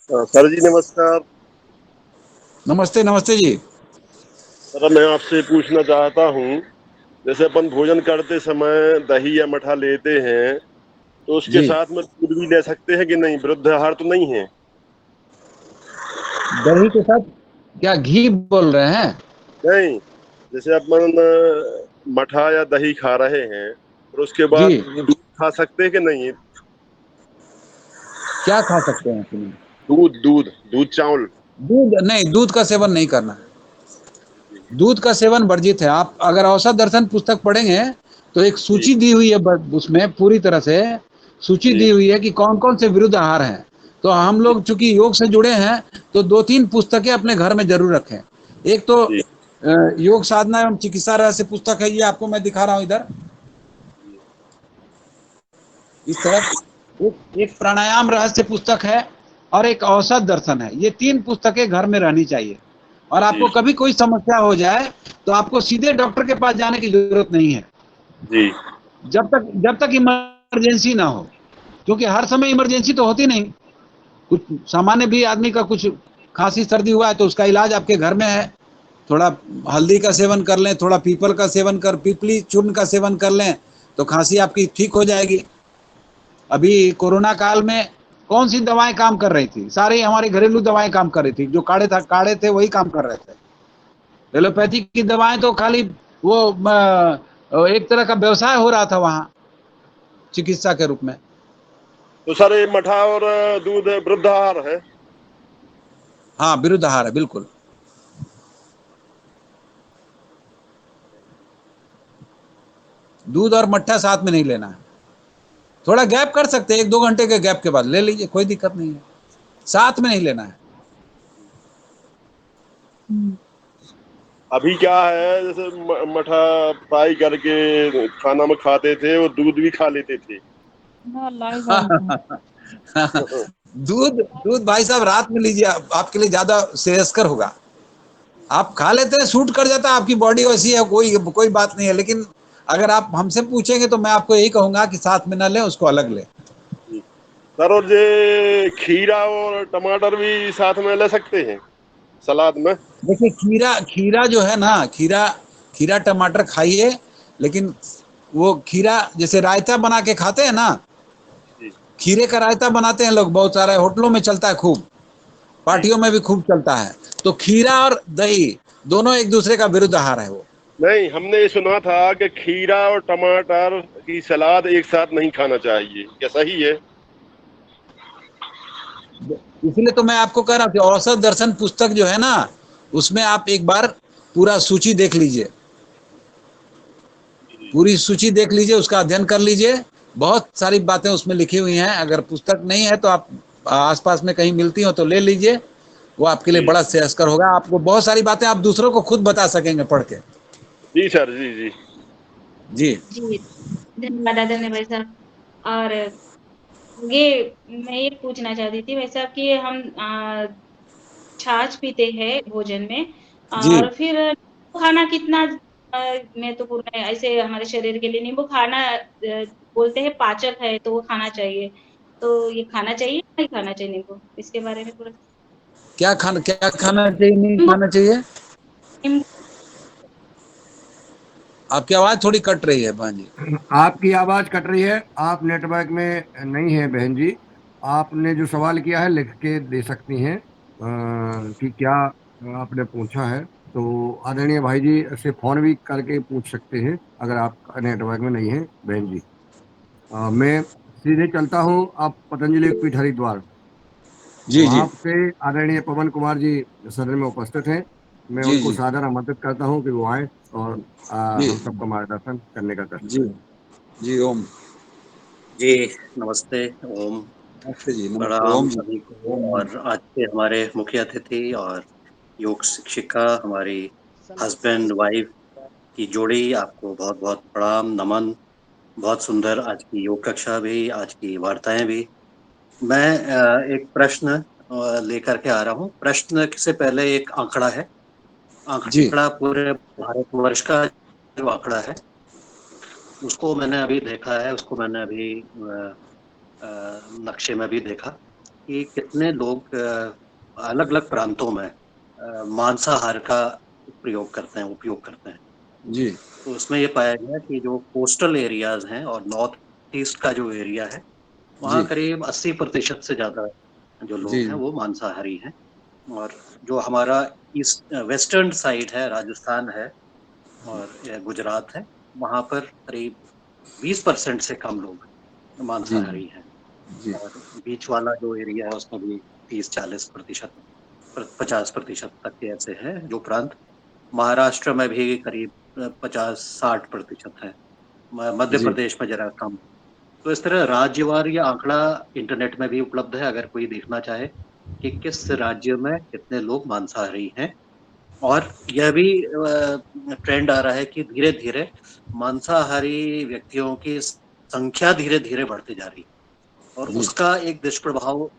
सर जी नमस्कार। नमस्ते नमस्ते जी। सर मैं आपसे पूछना चाहता हूँ, जैसे अपन भोजन करते समय दही या मठा लेते हैं तो उसके जी साथ में दूध भी ले सकते हैं कि नहीं? विरुद्ध आहार तो नहीं है? दही के साथ क्या घी बोल रहे हैं? नहीं, जैसे अपन मठा या दही खा रहे हैं और उसके बाद जी दूध खा सकते हैं कि नहीं? क्या खा सकते हैं अपने? दूध दूध दूध चावल। दूध नहीं, दूध का सेवन नहीं करना है। दूध का सेवन वर्जित है। आप अगर औसत दर्शन पुस्तक पढ़ेंगे तो एक जी सूची दी हुई है, उसमें पूरी तरह से सूची जी दी हुई है कि कौन कौन से विरुद्ध आहार हैं। तो हम जी लोग चूंकि योग से जुड़े हैं तो 2-3 पुस्तकें अपने घर में जरूर रखें। एक तो जी योग साधना एवं चिकित्सा रहस्य पुस्तक है, ये आपको मैं दिखा रहा हूँ इधर इस तरफ। एक प्राणायाम रहस्य पुस्तक है और एक औसत दर्शन है। ये 3 पुस्तकें घर में रहनी चाहिए। और जी आपको कभी कोई समस्या हो जाए तो आपको सीधे डॉक्टर के पास जाने की जरूरत नहीं है, जी जब तक इमरजेंसी ना हो। क्योंकि हर समय इमरजेंसी तो होती नहीं। कुछ सामान्य भी आदमी का कुछ खांसी सर्दी हुआ है तो उसका इलाज आपके घर में है। थोड़ा हल्दी का सेवन कर लें, थोड़ा पीपल का सेवन कर, पीपली चूर्ण का सेवन कर लें तो खांसी आपकी ठीक हो जाएगी। अभी कोरोना काल में कौन सी दवाएं काम कर रही थी? सारी हमारी घरेलू दवाएं काम कर रही थी। जो काढ़े थे वही काम कर रहे थे। एलोपैथी की दवाएं तो खाली वो एक तरह का व्यवसाय हो रहा था वहां चिकित्सा के रूप में। तो सर ये मठा और दूध विरुद्ध आहार है? हाँ, विरुद्ध आहार है बिल्कुल। दूध और मट्ठा साथ में नहीं लेना है। थोड़ा गैप कर सकते हैं, 1-2 घंटे के गैप के बाद ले लीजिए, कोई दिक्कत नहीं है। साथ में नहीं लेना है। अभी क्या है, जैसे मठा फ्राई करके खाना में खाते थे और दूध भी खा लेते थे। दूध दूध भाई साहब रात में लीजिए, आपके लिए ज्यादा श्रेयस्कर होगा। आप खा लेते हैं, सूट कर जाता है, आपकी बॉडी वैसी है, कोई बात नहीं है। लेकिन अगर आप हमसे पूछेंगे तो मैं आपको यही कहूंगा कि साथ में ना लें, उसको अलग लें। सर और ये खीरा और टमाटर भी साथ में ले सकते हैं सलाद में? देखिए खीरा जो है ना, खीरा टमाटर खाइए, लेकिन वो खीरा जैसे रायता बना के खाते हैं ना, जी खीरे का रायता बनाते हैं लोग, बहुत सारे होटलों में चलता है खूब, पार्टियों में भी खूब चलता है। तो खीरा और दही दोनों एक दूसरे का विरुद्ध आहार है वो। नहीं, हमने ये सुना था कि खीरा और टमाटर की सलाद एक साथ नहीं खाना चाहिए, क्या सही है? इसलिए तो मैं आपको कह रहा हूँ कि औसत दर्शन पुस्तक जो है ना, उसमें आप एक बार पूरा सूची देख लीजिए, पूरी सूची देख लीजिए, उसका अध्ययन कर लीजिए। बहुत सारी बातें उसमें लिखी हुई हैं। अगर पुस्तक नहीं है तो आप आसपास में कहीं मिलती हो तो ले लीजिए, वो आपके लिए जी बड़ा श्रेयस्कर होगा। आपको बहुत सारी बातें आप दूसरों को खुद बता सकेंगे पढ़ के। जी सर, जी जी जी जी, धन्यवाद आदरणीय भाई साहब। और ये मैं ये पूछना चाहती थी भाई साहब कि हम छाछ पीते हैं भोजन में, जी और फिर खाना कितना महत्वपूर्ण है ऐसे हमारे शरीर के लिए? नींबू खाना बोलते हैं पाचक है, तो वो खाना चाहिए। तो ये खाना चाहिए या नहीं खाना चाहिए नींबू? इसके बारे में थोड़ा क्या खाना चाहिए, नहीं नींबू खाना चाहिए? नींबू आपकी आवाज थोड़ी कट रही है बहन जी। आपकी आवाज कट रही है, आप नेटवर्क में नहीं है बहन जी। आपने जो सवाल किया है लिख के दे सकती हैं कि क्या आपने पूछा है। तो आदरणीय भाई जी से फोन भी करके पूछ सकते हैं अगर आप नेटवर्क में नहीं है बहन जी। मैं सीधे चलता हूँ, आप पतंजलि पीठ हरिद्वार, जी वहां जी पे आदरणीय पवन कुमार जी सदन में उपस्थित हैं। मैं जी उनको जी सादर आमंत्रित करता हूँ कि वो आए और जी हम सबका मार्गदर्शन करने का कष्ट जी करें। जी। ओम। जी नमस्ते। ओम। नमस्ते जी, नमस्ते। प्रणाम ओम जी। सभी को। ओम ओम। और आज के हमारे मुख्य अतिथि और योग शिक्षिका हमारी हस्बैंड वाइफ की जोड़ी, आपको बहुत बहुत प्रणाम नमन। बहुत सुंदर आज की योग कक्षा भी, आज की वार्ताएं भी। मैं एक प्रश्न लेकर के आ रहा हूँ। प्रश्न से पहले एक आंकड़ा है। जी आंकड़ा पूरे भारतवर्ष का जो आंकड़ा है उसको मैंने अभी देखा है, उसको मैंने अभी नक्शे में भी देखा कि कितने लोग अलग अलग प्रांतों में मांसाहार का प्रयोग करते हैं, उपयोग करते हैं। जी तो उसमें ये पाया गया कि जो कोस्टल एरियाज हैं और नॉर्थ ईस्ट का जो एरिया है वहाँ जी करीब 80% से ज्यादा जो लोग हैं जी वो मांसाहारी हैं। और जो हमारा ईस्ट वेस्टर्न साइड है, राजस्थान है और गुजरात है, वहाँ पर करीब 20% से कम लोग जी मांसाहारी हैं। जी और बीच वाला जो एरिया है उसमें भी 30-40%, 50% तक के ऐसे हैं जो प्रांत। महाराष्ट्र में भी करीब 50-60% है। मध्य जी प्रदेश में जरा कम। तो इस तरह राज्यवार ये आंकड़ा इंटरनेट में भी उपलब्ध है, अगर कोई देखना चाहे कि किस राज्य में कितने लोग मांसाहारी हैं। और यह भी ट्रेंड आ रहा है कि धीरे धीरे मांसाहारी व्यक्तियों की संख्या धीरे धीरे बढ़ती जा रही है। और जी उसका एक दुष्प्रभाव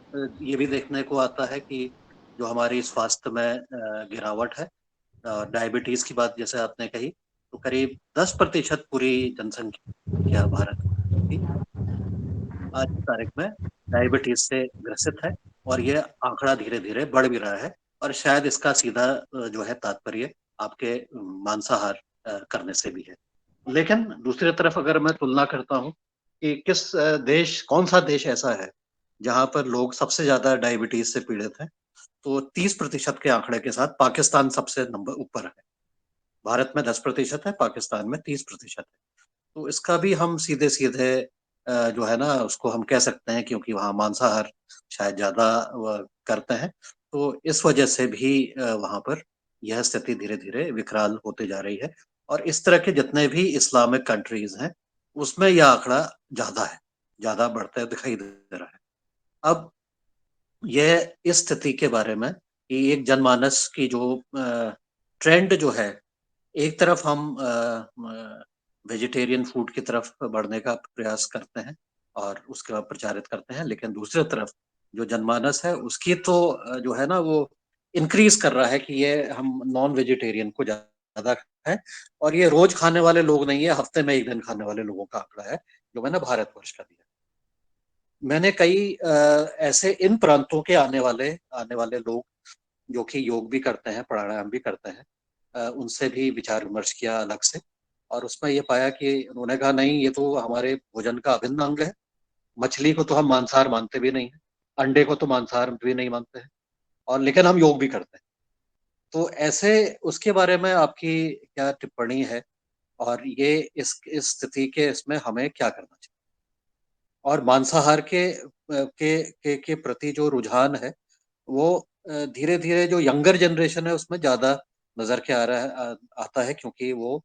ये भी देखने को आता है कि जो हमारी स्वास्थ्य में गिरावट है, डायबिटीज की बात जैसे आपने कही, तो करीब 10% पूरी जनसंख्या भारत की आज की तारीख में डायबिटीज से ग्रसित है। और ये आंकड़ा धीरे धीरे बढ़ भी रहा है। और शायद इसका सीधा जो है तात्पर्य आपके मांसाहार करने से भी है। लेकिन दूसरी तरफ अगर मैं तुलना करता हूँ कि किस देश, कौन सा देश ऐसा है जहां पर लोग सबसे ज्यादा डायबिटीज से पीड़ित हैं, तो 30% के आंकड़े के साथ पाकिस्तान सबसे नंबर ऊपर है। भारत में 10% है, पाकिस्तान में 30% है। तो इसका भी हम सीधे सीधे जो है ना उसको हम कह सकते हैं, क्योंकि वहाँ मांसाहार शायद ज्यादा करते हैं, तो इस वजह से भी वहाँ पर यह स्थिति धीरे धीरे विकराल होते जा रही है। और इस तरह के जितने भी इस्लामिक कंट्रीज हैं उसमें यह आंकड़ा ज्यादा है, ज्यादा बढ़ता दिखाई दे रहा है। अब यह इस स्थिति के बारे में कि एक जनमानस की जो ट्रेंड जो है, एक तरफ हम वेजिटेरियन फूड की तरफ बढ़ने का प्रयास करते हैं और उसके बाद प्रचारित करते हैं, लेकिन दूसरी तरफ जो जनमानस है उसकी तो जो है ना वो इंक्रीज कर रहा है कि ये हम नॉन वेजिटेरियन को ज्यादा है। और ये रोज खाने वाले लोग नहीं है, हफ्ते में एक दिन खाने वाले लोगों का आंकड़ा है जो मैंने भारतवर्ष का दिया। मैंने कई ऐसे इन प्रांतों के आने वाले लोग जो कि योग भी करते हैं, प्राणायाम भी करते हैं, उनसे भी विचार विमर्श किया अलग से। और उसमें ये पाया कि उन्होंने कहा नहीं, ये तो हमारे भोजन का अभिन्न अंग है। मछली को तो हम मांसाहार मानते भी नहीं है, अंडे को तो मांसाहार भी नहीं मानते हैं, और लेकिन हम योग भी करते हैं। तो ऐसे उसके बारे में आपकी क्या टिप्पणी है? और ये इस स्थिति के इसमें हमें क्या करना चाहिए? और मांसाहार के प्रति जो रुझान है वो धीरे धीरे जो यंगर जनरेशन है उसमें ज्यादा नजर के आ रहा है, आता है, क्योंकि वो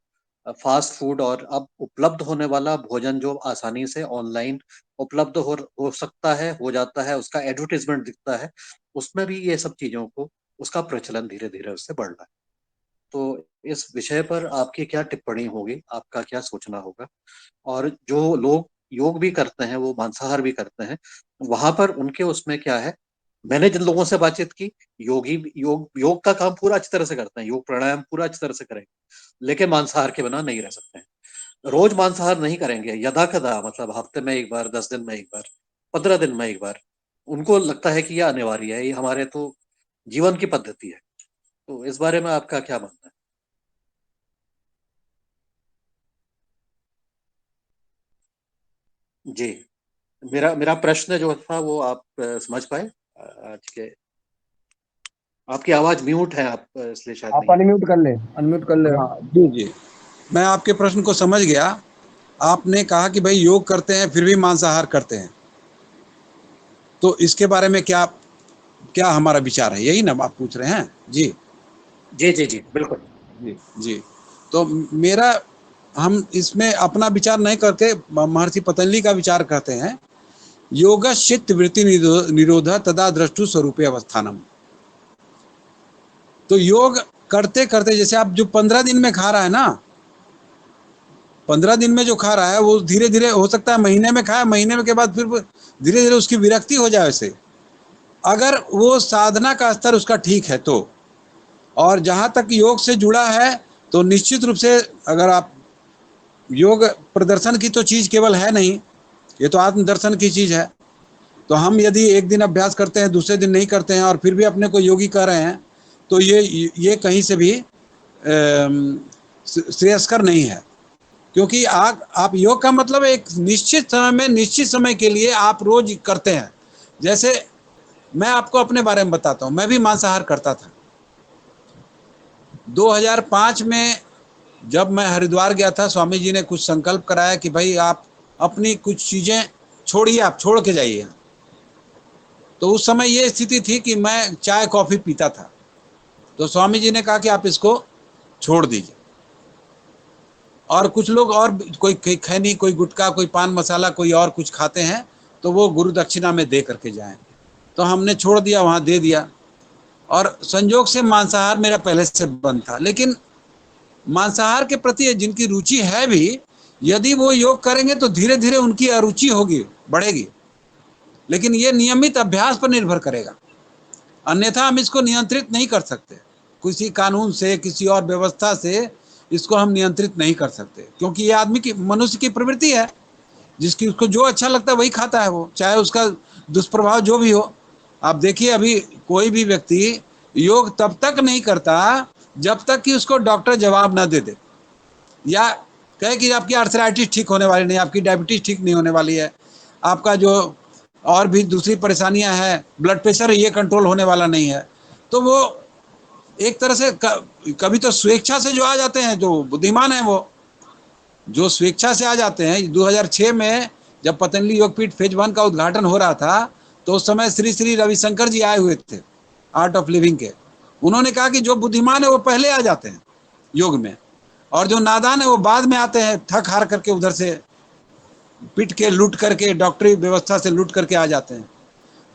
फास्ट फूड और अब उपलब्ध होने वाला भोजन जो आसानी से ऑनलाइन उपलब्ध हो सकता है, हो जाता है, उसका एडवर्टीजमेंट दिखता है, उसमें भी ये सब चीजों को उसका प्रचलन धीरे धीरे उससे बढ़ रहा है। तो इस विषय पर आपकी क्या टिप्पणी होगी, आपका क्या सोचना होगा? और जो लोग योग भी करते हैं वो मांसाहार भी करते हैं, वहां पर उनके उसमें क्या है? मैंने जिन लोगों से बातचीत की, योग का काम पूरा अच्छी तरह से करते हैं, योग प्राणायाम पूरा अच्छी तरह से करेंगे, लेकिन मांसाहार के बिना नहीं रह सकते हैं। रोज मांसाहार नहीं करेंगे, यदा कदा, मतलब हफ्ते में एक बार, 10 दिन में एक बार, 15 दिन में एक बार। उनको लगता है कि यह अनिवार्य है, ये हमारे तो जीवन की पद्धति है। तो इस बारे में आपका क्या मानना है? जी, मेरा मेरा प्रश्न जो था वो आप समझ पाए? आज के आपकी आवाज म्यूट है, आप इसलिए शायद आप नहीं। अनम्यूट कर ले हाँ जी जी, मैं आपके प्रश्न को समझ गया। आपने कहा कि भाई योग करते हैं फिर भी मांसाहार करते हैं, तो इसके बारे में क्या क्या हमारा विचार है, यही ना आप पूछ रहे हैं? जी जी जी जी, बिल्कुल। जी जी। तो मेरा, हम इसमें अपना विचार नहीं करके महर्षि पतंजलि का विचार करते हैं। योग चित्त वृत्ति निरोध तदा द्रष्टु स्वरूपे अवस्थानम। तो योग करते करते, जैसे आप जो 15 दिन में खा रहा है ना, 15 दिन में जो खा रहा है वो धीरे धीरे हो सकता है महीने में खाए, महीने के बाद फिर धीरे धीरे उसकी विरक्ति हो जाए उसे, अगर वो साधना का स्तर उसका ठीक है तो। और जहाँ तक योग से जुड़ा है, तो निश्चित रूप से अगर आप योग प्रदर्शन की तो चीज़ केवल है नहीं, ये तो आत्मदर्शन की चीज़ है। तो हम यदि एक दिन अभ्यास करते हैं, दूसरे दिन नहीं करते हैं और फिर भी अपने को योगी कह रहे हैं, तो ये कहीं से भी श्रेयस्कर नहीं है। क्योंकि आप योग का मतलब एक निश्चित समय में निश्चित समय के लिए आप रोज करते हैं। जैसे मैं आपको अपने बारे में बताता हूँ, मैं भी मांसाहार करता था। 2005 में जब मैं हरिद्वार गया था, स्वामी जी ने कुछ संकल्प कराया कि भाई आप अपनी कुछ चीज़ें छोड़िए, आप छोड़ के जाइए। तो उस समय ये स्थिति थी कि मैं चाय कॉफ़ी पीता था, तो स्वामी जी ने कहा कि आप इसको छोड़ दीजिए। और कुछ लोग और कोई खैनी, कोई गुटखा, कोई पान मसाला, कोई और कुछ खाते हैं, तो वो गुरु दक्षिणा में दे करके जाएं। तो हमने छोड़ दिया, वहाँ दे दिया। और संयोग से मांसाहार मेरा पहले से बंद था, लेकिन मांसाहार के प्रति जिनकी रुचि है भी, यदि वो योग करेंगे तो धीरे धीरे उनकी अरुचि होगी, बढ़ेगी। लेकिन ये नियमित अभ्यास पर निर्भर करेगा, अन्यथा हम इसको नियंत्रित नहीं कर सकते। किसी कानून से, किसी और व्यवस्था से इसको हम नियंत्रित नहीं कर सकते, क्योंकि ये आदमी की, मनुष्य की प्रवृत्ति है। जिसकी उसको जो अच्छा लगता है वही खाता है वो, चाहे उसका दुष्प्रभाव जो भी हो। आप देखिए, अभी कोई भी व्यक्ति योग तब तक नहीं करता जब तक कि उसको डॉक्टर जवाब ना दे दे, या कहे कि आपकी आर्थराइटिस ठीक होने वाली नहीं, आपकी डायबिटीज ठीक नहीं होने वाली है, आपका जो और भी दूसरी परेशानियां हैं, ब्लड प्रेशर ये कंट्रोल होने वाला नहीं है। तो वो एक तरह से कभी तो स्वेच्छा से जो आ जाते हैं, जो बुद्धिमान है वो जो स्वेच्छा से आ जाते हैं। 2006 में जब पतंजलि योगपीठ फेज 1 का उद्घाटन हो रहा था, तो उस समय श्री श्री रविशंकर जी आए हुए थे, आर्ट ऑफ लिविंग के। उन्होंने कहा कि जो बुद्धिमान है वो पहले आ जाते हैं योग में, और जो नादान है वो बाद में आते हैं, थक हार करके उधर से पिट के, लूट करके, डॉक्टरी व्यवस्था से लूट करके आ जाते हैं।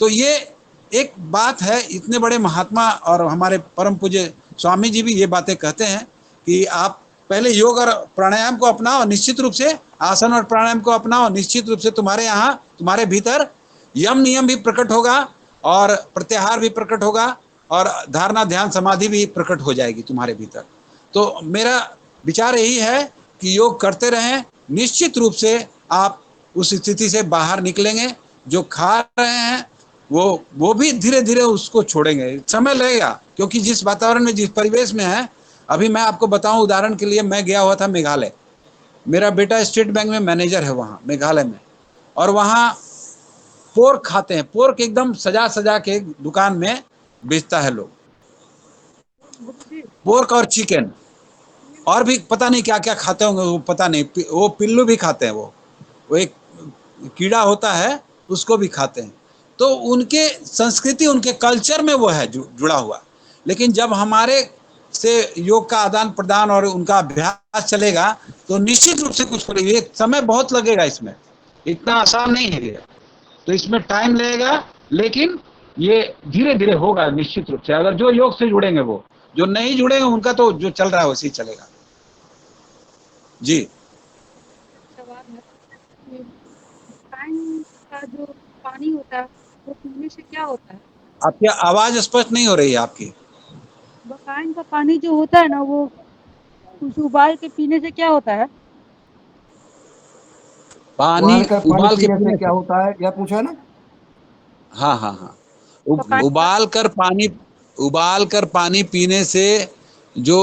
तो ये एक बात है। इतने बड़े महात्मा और हमारे परम पूज्य स्वामी जी भी ये बातें कहते हैं कि आप पहले योग और प्राणायाम को अपनाओ, निश्चित रूप से आसन और प्राणायाम को अपनाओ, निश्चित रूप से तुम्हारे यहाँ, तुम्हारे भीतर यम नियम भी प्रकट होगा और प्रत्याहार भी प्रकट होगा और धारणा, ध्यान, समाधि भी प्रकट हो जाएगी तुम्हारे भीतर। तो मेरा विचार यही है कि योग करते रहें, निश्चित रूप से आप उस स्थिति से बाहर निकलेंगे। जो खा रहे हैं वो भी धीरे धीरे उसको छोड़ेंगे, समय लगेगा, क्योंकि जिस वातावरण में, जिस परिवेश में है। अभी मैं आपको बताऊं, उदाहरण के लिए, मैं गया हुआ था मेघालय। मेरा बेटा स्टेट बैंक में मैनेजर है वहाँ मेघालय में, और वहाँ पोर्क खाते हैं। पोर्क एकदम सजा सजा के दुकान में बेचता है लोग, पोर्क और चिकन, और भी पता नहीं क्या क्या खाते होंगे वो, पता नहीं। वो पिल्लू भी खाते हैं, वो एक कीड़ा होता है, उसको भी खाते हैं। तो उनके संस्कृति, उनके कल्चर में वो है जुड़ा हुआ। लेकिन जब हमारे से योग का आदान प्रदान और उनका अभ्यास चलेगा, तो निश्चित रूप से कुछ करेगा। ये समय बहुत लगेगा, इसमें इतना आसान नहीं है ये, तो इसमें टाइम लगेगा, लेकिन ये धीरे धीरे होगा निश्चित रूप से। अगर जो योग से जुड़ेंगे, वो जो नहीं जुड़ेंगे उनका तो जो चल रहा है वैसे ही चलेगा। जी। सवाल है कि रिफाइंड का जो पानी होता है वो पीने से क्या होता है? आपकी आवाज स्पष्ट नहीं हो रही है आपकी। बकाइन का पानी जो होता है ना, वो उस उबाल के पीने से क्या होता है? पानी उबाल कर पानी उबाल के पीने से पीने क्या से, होता है, यह पूछा ना? हाँ हाँ हाँ, बकाइन का उबाल कर पानी पीने से जो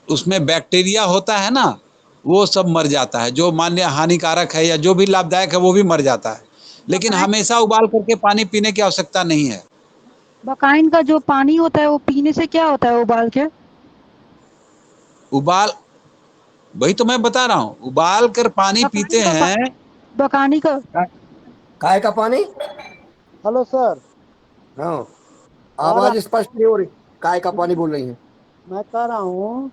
उसमें बैक्टीरिया होता है ना, वो सब मर जाता है। जो मान्य हानिकारक है या जो भी लाभदायक है वो भी मर जाता है। लेकिन बकाइन हमेशा उबाल करके पानी पीने की आवश्यकता नहीं है। बकाइन का जो पानी होता है वो पीने से क्या होता है उबाल के? उबाल वही तो मैं बता रहा हूँ, उबाल कर पानी बकाइन पीते का हैं। बकानी का काय का पानी? Hello sir. हाँ, कह रहा आवाज स्पष्ट नहीं हो रही। काय का पानी बोल रही है? मैं कह रहा हूँ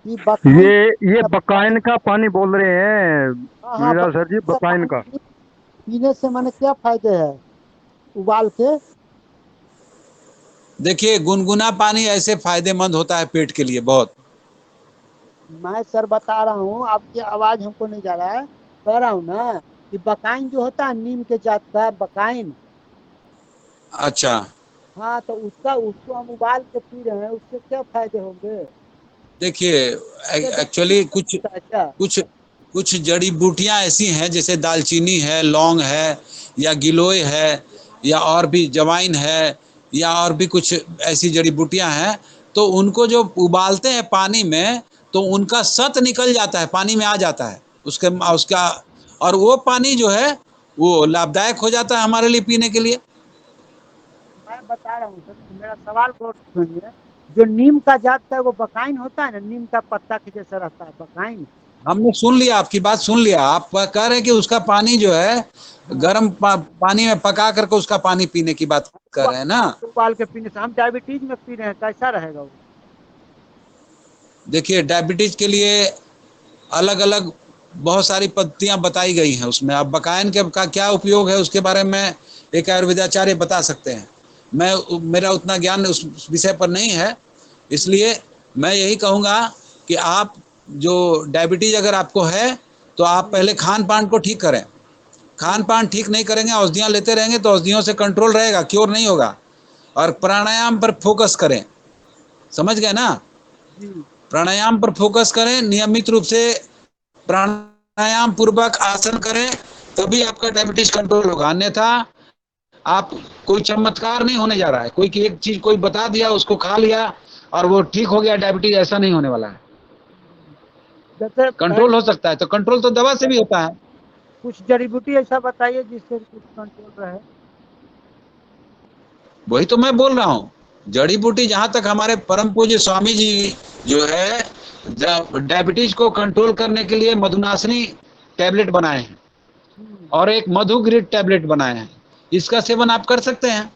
कि बकाइन ये बकाइन का पानी बोल रहे हैं हाँ हाँ, मीरा सर जी, बकाइन का बकाइन का। पानी पीने से मैंने क्या फायदे है उबाल के? देखिए, गुनगुना पानी ऐसे फायदेमंद होता है पेट के लिए बहुत। मैं सर बता रहा हूँ, आपकी आवाज हमको नहीं जा रहा है। कह रहा हूँ ना कि बकाइन जो होता है, नीम के जात का बकाइन। अच्छा, हाँ, तो उसका उसको हम उबाल के पी रहे हैं, उससे क्या फायदे होंगे? देखिए, उससे एक्चुअली डायबिटीज कुछ होता है क्या? कुछ कुछ जड़ी बूटियां ऐसी हैं, जैसे दालचीनी है, लौंग है, या गिलोय है, या और भी जवाइन है, या और भी कुछ ऐसी जड़ी बूटियां हैं। तो उनको जो उबालते हैं पानी में, तो उनका सत निकल जाता है, पानी में आ जाता है उसके उसका, और वो पानी जो है वो लाभदायक हो जाता है हमारे लिए पीने के लिए। मैं बता रहा हूँ सर, मेरा सवाल गौर से सुनिए। जो नीम का जात का वो बकाइन होता है ना, नीम का पत्ता के जैसा रहता है बकाइन। हमने सुन लिया, आपकी बात सुन लिया। आप कह रहे हैं कि उसका पानी जो है हाँ, गर्म पानी में पका करके उसका पानी पीने की बात कर रहे हैं ना। उबाल के पीने से हम डायबिटीज में पी रहे हैं, कैसा रहेगा वो? देखिए, डायबिटीज के लिए अलग अलग बहुत सारी पद्धतियां बताई गई हैं उसमें। अब बकायन के का क्या उपयोग है उसके बारे में एक आयुर्वेदाचार्य बता सकते हैं। मैं मेरा उतना ज्ञान उस विषय पर नहीं है, इसलिए मैं यही कहूँगा कि आप जो डायबिटीज अगर आपको है, तो आप पहले खान पान को ठीक करें। खान पान ठीक नहीं करेंगे, औषधियाँ लेते रहेंगे, तो औषधियों से कंट्रोल रहेगा, क्योर नहीं होगा। और प्राणायाम पर फोकस करें, समझ गए ना। जी। प्राणायाम पर फोकस करें, नियमित रूप से प्राणायाम पूर्वक आसन करें, तभी आपका डायबिटीज कंट्रोल होगा। अन्यथा आप, कोई चमत्कार नहीं होने जा रहा है। कोई एक चीज कोई बता दिया, उसको खा लिया और वो ठीक हो गया डायबिटीज, ऐसा नहीं होने वाला है। जैसे कंट्रोल हो सकता है, तो कंट्रोल तो दवा से भी होता है। कुछ जड़ी बूटी ऐसा बताइए जिससे कुछ कंट्रोल रहे। वही तो मैं बोल रहा हूँ, जड़ी बूटी। जहां तक हमारे परम पूज्य स्वामी जी जो है डायबिटीज को कंट्रोल करने के लिए मधुनाशनी टैबलेट बनाए हैं, और एक मधु ग्रिड टैबलेट बनाए हैं। इसका सेवन आप कर सकते हैं।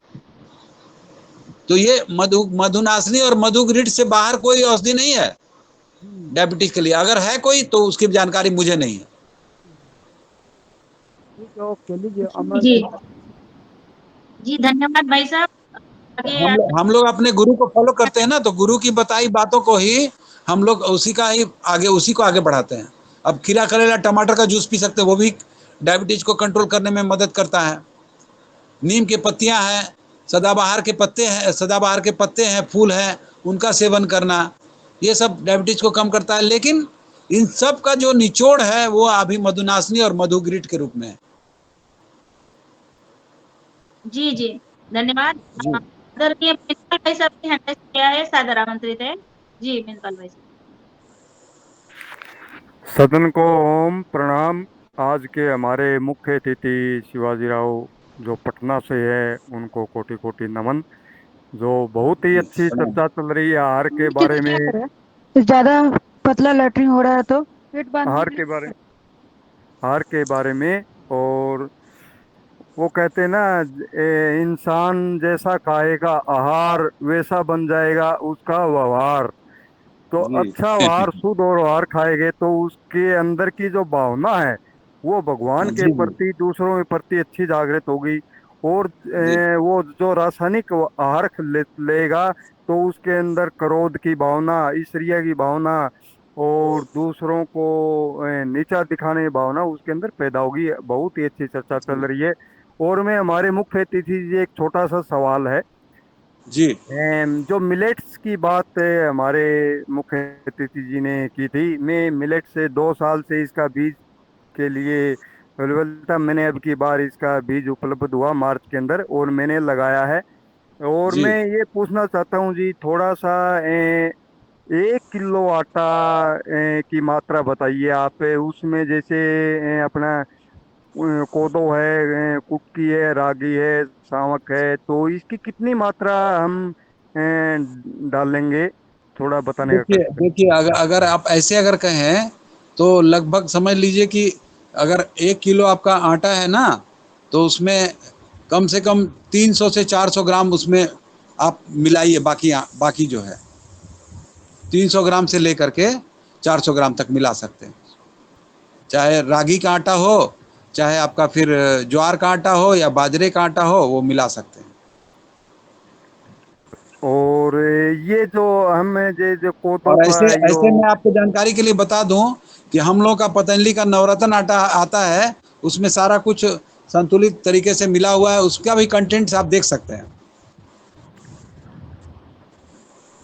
तो ये मधुनाशनी और मधु ग्रिड से बाहर कोई औषधि नहीं है डायबिटीज के लिए। अगर है कोई तो उसकी जानकारी मुझे नहीं है। ठीक है, ओके, लीजिए अमर। जी जी, धन्यवाद भाई साहब। आगे हम लोग अपने गुरु को फॉलो करते हैं ना, तो गुरु की बताई बातों को ही हम लोग उसी को आगे बढ़ाते हैं। अब खीरा, करेला, टमाटर का जूस पी सकते हैं, वो भी डायबिटीज को कंट्रोल करने में मदद करता है। नीम की पत्तियां हैं, सदाबहार के पत्ते हैं, फूल हैं, उनका सेवन करना, ये सब डायबिटीज को कम करता है। लेकिन इन सब का जो निचोड़ है वो अभी मधुनाशनी और मधुग्रिट के रूप में है। जी जी, धन्यवाद। जी, आदरणीय प्रिंसिपल भाई साहब की हैंड किया है, सादर आमंत्रित है। जी प्रिंसिपल भाई साहब। सदन को ओम प्रणाम। आज के हमारे मुख्य अतिथि शिवाजी राव जो पटना से है, उनको कोटि कोटि नमन। जो बहुत ही जी, अच्छी प्रणाम। चर्चा चल रही है आहार के के बारे तो में। क्या करें, ज्यादा पतला लैटरिन हो रहा है तो पेट बांधने आहार के लिए के क्या बारे करें? आहार के बारे में। और वो कहते हैं ना, इंसान जैसा खाएगा आहार वैसा बन जाएगा उसका व्यवहार। तो जी अच्छा आहार, शुद्ध और आहार खाएंगे तो उसके अंदर की जो भावना है वो भगवान के जी जी प्रति, दूसरों के प्रति अच्छी जागृत होगी। और जी वो जो रासायनिक आहार लेगा तो उसके अंदर क्रोध की भावना, ईर्ष्या की भावना और दूसरों को नीचा दिखाने की भावना उसके अंदर पैदा होगी। बहुत ही अच्छी चर्चा चल जी रही है। और मैं हमारे मुख्य अतिथि जी एक छोटा सा सवाल है जी जो मिलेट्स की बात हमारे मुख्य अतिथि जी ने की थी, मैं मिलेट से 2 साल से इसका बीज के लिए अवेलेबल था। मैंने अब की बार इसका बीज उपलब्ध हुआ मार्च के अंदर और मैंने लगाया है। और जी। मैं ये पूछना चाहता हूँ जी, थोड़ा सा 1 किलो आटा की मात्रा बताइए आप। उसमें जैसे अपना कोदो है, कुटकी है, रागी है, सावक है, तो इसकी कितनी मात्रा हम डालेंगे, थोड़ा बताने का देखिए कृपया। देखिए, अगर आप ऐसे अगर कहें तो लगभग समझ लीजिए कि अगर 1 किलो आपका आटा है ना, तो उसमें कम से कम 300 से 400 ग्राम उसमें आप मिलाइए। बाकी जो है 300 ग्राम से लेकर के 400 ग्राम तक मिला सकते हैं। चाहे रागी का आटा हो, चाहे आपका फिर ज्वार का आटा हो या बाजरे का आटा हो, वो मिला सकते हैं। और ये जो हम जो कोदो और का ऐसे यो। ऐसे मैं आपको जानकारी के लिए बता दूं कि हम लोग का पतंजलि का नवरत्न आटा आता है, उसमें सारा कुछ संतुलित तरीके से मिला हुआ है। उसका भी कंटेंट्स आप देख सकते हैं,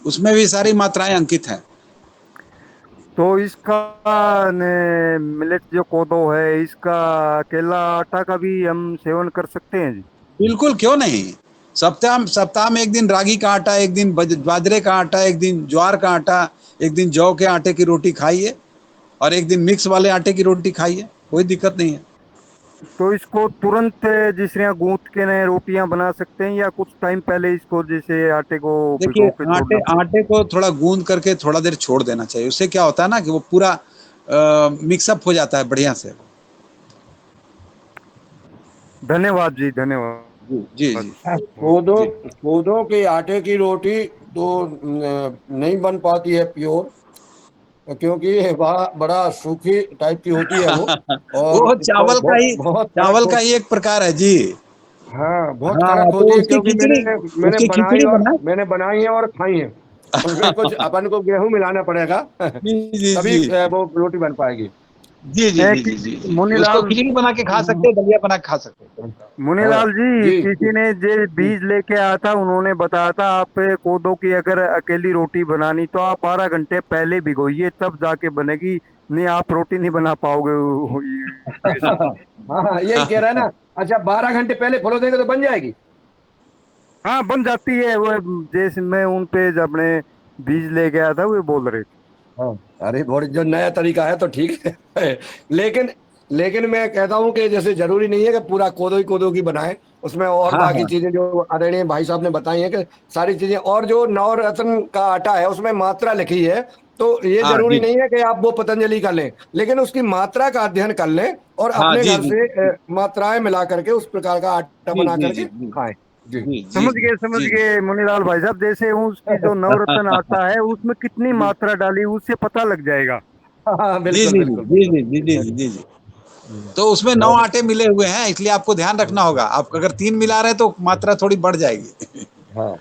उसमें भी सारी मात्राएं अंकित हैं। तो इसका मिलेट जो कोदो है, इसका अकेला आटा का भी हम सेवन कर सकते हैं जी? बिल्कुल, क्यों नहीं। सप्ताह सप्ताह में एक दिन रागी का आटा, एक दिन बाजरे का आटा, एक दिन ज्वार का आटा, एक दिन जौ के आटे की रोटी खाइए और एक दिन मिक्स वाले आटे की रोटी खाइए, कोई दिक्कत नहीं है। तो इसको तुरंत जिस तरह गूंथ के नए रोटियां बना सकते हैं, या कुछ टाइम पहले इसको जैसे आटे को देखिए, भिगो के छोड़ना आटे पड़ेगा? आटे को थोड़ा गूंद करके थोड़ा देर छोड़ देना चाहिए। उससे क्या होता है ना कि वो पूरा मिक्सअप हो जाता है बढ़िया से। धन्यवाद जी, धन्यवाद जी जी जी कोदो जी। कोदो के आटे की रोटी तो नहीं बन पाती है प्योर, क्योंकि ये बड़ा सूखी टाइप की होती है वो। और वो इसको बहुत बहुत चावल कड़क का ही एक प्रकार है जी। हाँ, बहुत कड़क हाँ, तो होती है, क्योंकि मैंने उसकी खिचड़ी बना। बनाई है और खाई है। उसमें कुछ अपन को गेहूं मिलाना पड़ेगा जी जी तभी जी वो रोटी बन पाएगी। जी जी है जी कि जी जी जी। उसको मुनीलाल, खिचड़ी बना के खा सकते हैं, दलिया बना के खा सकते हैं। हाँ मुनीलाल जी, जी किसी ने जो बीज लेके आया था, उन्होंने बताया था आप कोदो की अगर अकेली रोटी बनानी तो आप 12 घंटे पहले भिगोइए, तब जाके बनेगी, नहीं आप रोटी नहीं बना पाओगे वैसी। हाँ, यही कह रहा है ना। अच्छा, 12 घंटे पहले फॉलो देंगे तो बन जाएगी। हाँ, बन जाती है वो। जैसे मैं उन पे जब अपने बीज ले गया था, वो बोल रहे थे। हाँ, अरे बहुत जो नया तरीका है तो ठीक है। लेकिन लेकिन मैं कहता हूँ कि जैसे जरूरी नहीं है कि पूरा कोदो ही कोदो की बनाए। उसमें और हाँ बाकी हाँ चीजें जो आदरणीय भाई साहब ने बताई हैं कि सारी चीजें, और जो नवरत्न का आटा है उसमें मात्रा लिखी है, तो ये हाँ जरूरी जी नहीं है कि आप वो पतंजलि का लें, लेकिन उसकी मात्रा का अध्ययन कर लें और हाँ अपने जी घर जी से जी मात्राएं मिला करके उस प्रकार का आटा जी बना जी करके जी जी खाएं। जी जी जी समझ जी गए, समझ जी जी। गए मुनीलाल भाई साहब। जैसे उसकी जो नवरत्न आटा है, उसमें कितनी जी मात्रा डाली उससे पता लग जाएगा। हाँ, जी बिल्कुल जी बिल्कुल जी बिल्कुल। जी जी जी जी जी। तो उसमें 9 बहुत आटे मिले हुए हैं, इसलिए आपको ध्यान रखना होगा। आप अगर 3 मिला रहे हैं तो मात्रा थोड़ी बढ़ जाएगी। हाँ,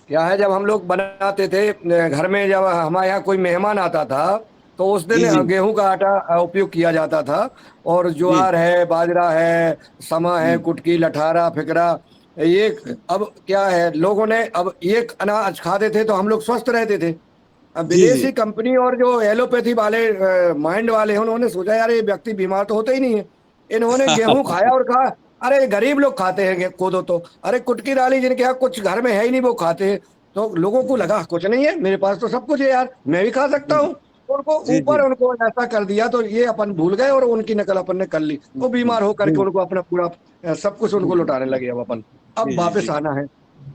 क्या है, जब हम लोग बनाते थे घर में, जब हमारे यहाँ कोई मेहमान आता था तो उस दिन जी जी गेहूं का आटा उपयोग किया जाता था। और जी ज्वार है, बाजरा है, समा है, जी कुटकी, लठारा, फिकरा, ये अब क्या है, लोगों ने अब एक अनाज खाते थे तो हम लोग स्वस्थ रहते थे। अब जी जी विदेशी कंपनी और जो एलोपैथी वाले माइंड वाले हैं, उन्होंने सोचा यार ये व्यक्ति बीमार तो होते ही नहीं है। इन्होंने गेहूं खाया और कहा अरे गरीब लोग खाते हैं कोदो तो, अरे कुटकी डाली जिनके यहाँ कुछ घर में है ही नहीं वो खाते हैं। तो लोगों को लगा कुछ नहीं है, मेरे पास तो सब कुछ है यार, मैं भी खा सकता हूँ। उनको जी जी ऊपर उनको ऐसा कर दिया तो ये अपन भूल गए और उनकी नकल अपन ने कर ली, वो बीमार होकर के उनको अपना पूरा सब कुछ उनको लौटाने लगे। अब अपन अब जी वापस जी आना है।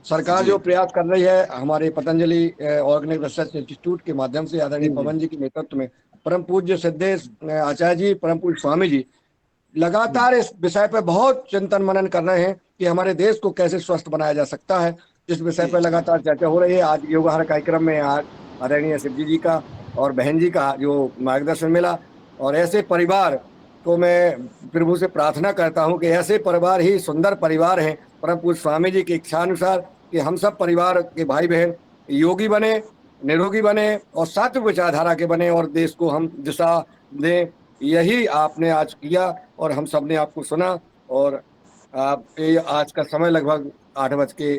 सरकार जी जो प्रयास कर रही है हमारे पतंजलि ऑर्गेनिक रिसर्च इंस्टीट्यूट के माध्यम से, आदरणीय जी पवन जी के नेतृत्व में, परम पूज्य सिद्धेश आचार्य जी, परम पूज्य स्वामी जी लगातार इस विषय पर बहुत चिंतन मनन कर रहे हैं कि हमारे देश को कैसे स्वस्थ बनाया जा सकता है। इस विषय पर लगातार चर्चा हो रही है। आज योगाहार कार्यक्रम में आज आदरणीय शिवजी जी का और बहन जी का जो मार्गदर्शन मिला, और ऐसे परिवार को मैं प्रभु से प्रार्थना करता हूं कि ऐसे परिवार ही सुंदर परिवार हैं। परम पूज्य स्वामी जी की इच्छानुसार कि हम सब परिवार के भाई बहन योगी बने, निरोगी बने और सात्विक विचारधारा के बने और देश को हम दिशा दें। यही आपने आज किया और हम सब ने आपको सुना। और आप ये आज का समय लगभग 8 बज के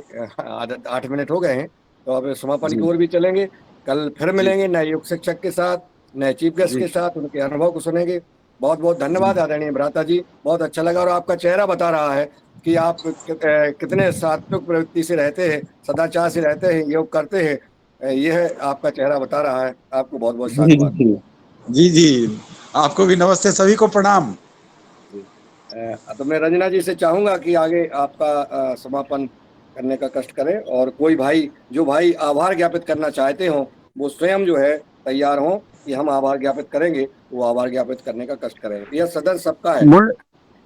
8 मिनट हो गए हैं, तो अब समापन की जी ओर भी चलेंगे। कल फिर जी मिलेंगे नए युग शिक्षक के साथ, नए चीफ गेस्ट जी के साथ, उनके अनुभव को सुनेंगे। बहुत बहुत जी धन्यवाद आदरणीय भ्राता जी, बहुत अच्छा लगा। और आपका चेहरा बता रहा है कि आप कितने सात्विक प्रवृत्ति से रहते हैं, सदाचार से रहते हैं, योग करते हैं। यह आपका चेहरा बता रहा है। आपको बहुत बहुत जी साधुवाद। जी जी जी। आपको भी नमस्ते, सभी को प्रणाम। जी। तो मैं रंजना जी से चाहूंगा कि आगे आपका समापन करने का कष्ट करें, और कोई भाई जो भाई आभार ज्ञापित करना चाहते हो वो स्वयं जो है तैयार हो कि हम आभार ज्ञापित करेंगे, वो आभार ज्ञापित करने का कष्ट करें। यह सदन सबका है।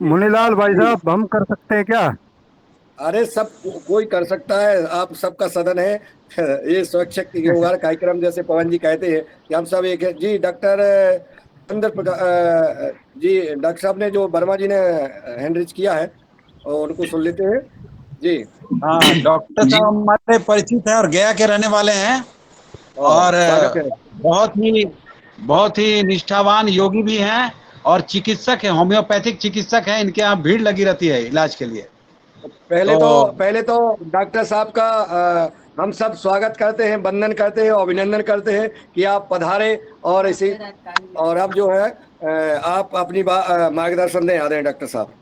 मुनीलाल भाई जी। साहब, हम कर सकते हैं क्या? अरे सब कोई कर सकता है, आप सबका सदन है। ये स्वैच्छिक योगार कार्यक्रम, जैसे पवन जी कहते हैं कि हम सब एक है। जी डॉक्टर चंद्र प्रकाश जी, डॉक्टर साहब ने जो वर्मा जी ने हैंड रेज किया है, और उनको सुन लेते हैं। जी। हाँ, डॉक्टर जी। साहब हमारे परिचित हैं और गया के रहने वाले हैं, और स्वागत है। बहुत ही बहुत ही निष्ठावान योगी भी हैं, और चिकित्सक हैं, होम्योपैथिक चिकित्सक हैं। इनके यहाँ भीड़ लगी रहती है इलाज के लिए। पहले तो तो पहले तो डॉक्टर साहब का हम सब स्वागत करते हैं, वंदन करते हैं, अभिनंदन करते हैं कि आप पधारे। और इसी और अब जो है आप अपनी मार्गदर्शन दें आदरणीय डॉक्टर साहब।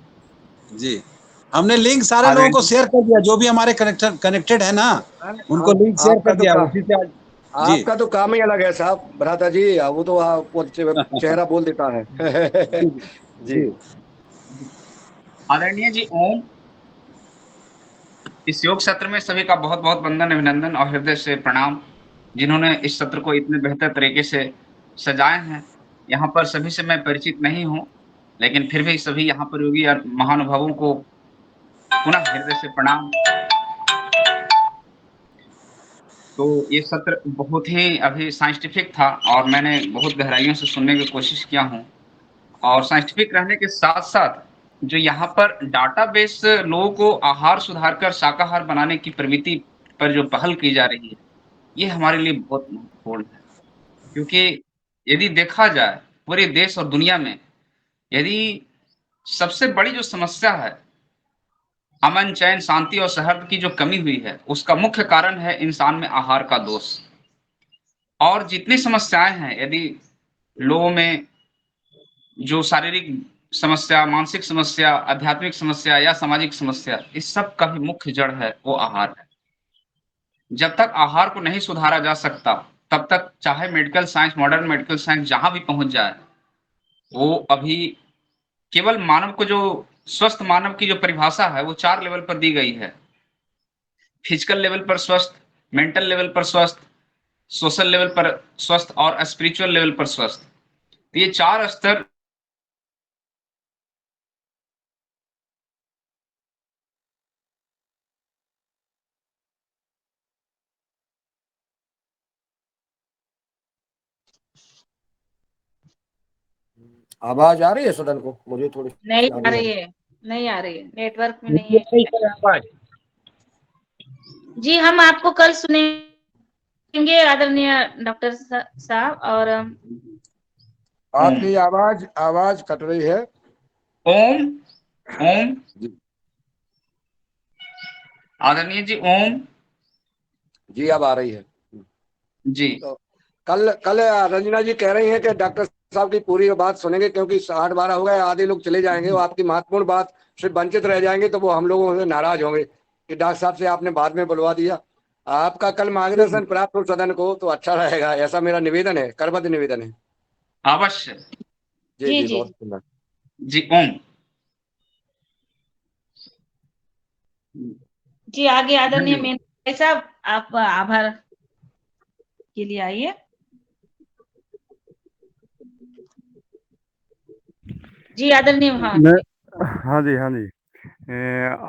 जी, हमने लिंक सारे लोगों को आदरणीय शेयर कर दिया, जो भी हमारे कनेक्टेड है ना, उनको लिंक शेयर आपका कर तो दिया उसी से आज। जी आपका तो काम ही अलग है साहब, भ्राता जी। वो तो आपको चेहरा बोल देता है। जी जी। जी आदरणीय जी ओम, इस योग सत्र में सभी का बहुत बहुत वंदन, अभिनंदन और हृदय से प्रणाम, जिन्होंने इस सत्र को इतने बेहतर तरीके से सजाए हैं। यहाँ पर सभी से मैं परिचित नहीं हूँ, लेकिन फिर भी सभी यहाँ पर योगी और महानुभावों को पुनः हृदय से प्रणाम। तो ये सत्र बहुत ही अभी साइंटिफिक था, और मैंने बहुत गहराइयों से सुनने की कोशिश किया हूँ। और साइंटिफिक रहने के साथ साथ जो यहाँ पर डाटाबेस लोगों को आहार सुधार कर शाकाहार बनाने की प्रवृत्ति पर जो पहल की जा रही है, ये हमारे लिए बहुत महत्वपूर्ण है। क्योंकि यदि देखा जाए पूरे देश और दुनिया में, यदि सबसे बड़ी जो समस्या है अमन, चैन, शांति और सौहार्द की जो कमी हुई है, उसका मुख्य कारण है इंसान में आहार का दोष। और जितनी समस्याएं हैं, यदि लोगों में जो शारीरिक समस्या, मानसिक समस्या, आध्यात्मिक समस्या या सामाजिक समस्या, इस सब का भी मुख्य जड़ है वो आहार है। जब तक आहार को नहीं सुधारा जा सकता, तब तक चाहे medical science, modern medical science जहां भी पहुंच जाए, वो अभी केवल मानव को जो स्वस्थ मानव की जो परिभाषा है, वो 4 लेवल पर दी गई है। फिजिकल लेवल पर स्वस्थ, मेंटल लेवल पर स्वस्थ, सोशल लेवल पर स्वस्थ और स्पिरिचुअल लेवल पर स्वस्थ। तो ये 4 स्तर आवाज आ रही है सदन को? मुझे थोड़ी नहीं आ आ रही है। रही है, नहीं आ रही है, नेटवर्क में नहीं है। जी, हम आपको कल सुनेंगे आदरणीय डॉक्टर साहब। और ओम आपकी आवाज आवाज कट रही है। ओम ओम। जी आदरणीय जी ओम। जी, अब आ रही है। जी तो कल कल रंजना जी कह रही हैं कि डॉक्टर साहब की पूरी बात सुनेंगे, क्योंकि 8-12 हो गए, आधे लोग चले जाएंगे, वो आपकी महत्वपूर्ण बात से वंचित रह जाएंगे, तो वो हम लोगों से नाराज होंगे कि डॉक्टर साहब से आपने बाद में बुलवा दिया। आपका कल मार्गदर्शन प्राप्त हो सदन को तो अच्छा रहेगा, ऐसा मेरा निवेदन है, करबद्ध निवेदन है। अवश्य। जी जी जी, जी बहुत सुंदर। जी ओम। जी, आगे आदरणीय धन्यवाद। मेन भाई साहब, आप आभार के लिए आइए। जी आदरणीय, हाँ मैं जी। हाँ जी, हाँ जी।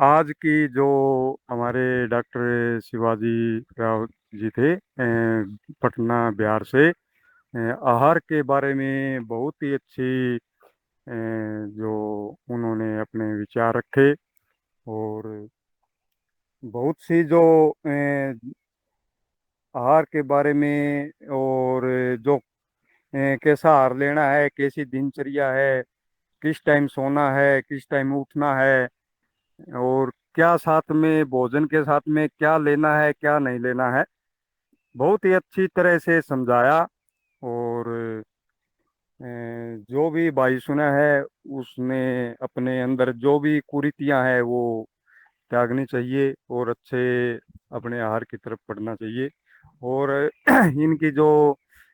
आज की जो हमारे डॉक्टर शिवाजी राव जी थे, पटना बिहार से, आहार के बारे में बहुत ही अच्छी जो उन्होंने अपने विचार रखे, और बहुत सी जो आहार के बारे में, और जो कैसा आहार लेना है, कैसी दिनचर्या है, किस टाइम सोना है, किस टाइम उठना है, और क्या साथ में भोजन के साथ में क्या लेना है क्या नहीं लेना है, बहुत ही अच्छी तरह से समझाया। और जो भी भाई सुना है उसने अपने अंदर जो भी कुरीतियां हैं वो त्यागनी चाहिए और अच्छे अपने आहार की तरफ बढ़ना चाहिए। और इनकी जो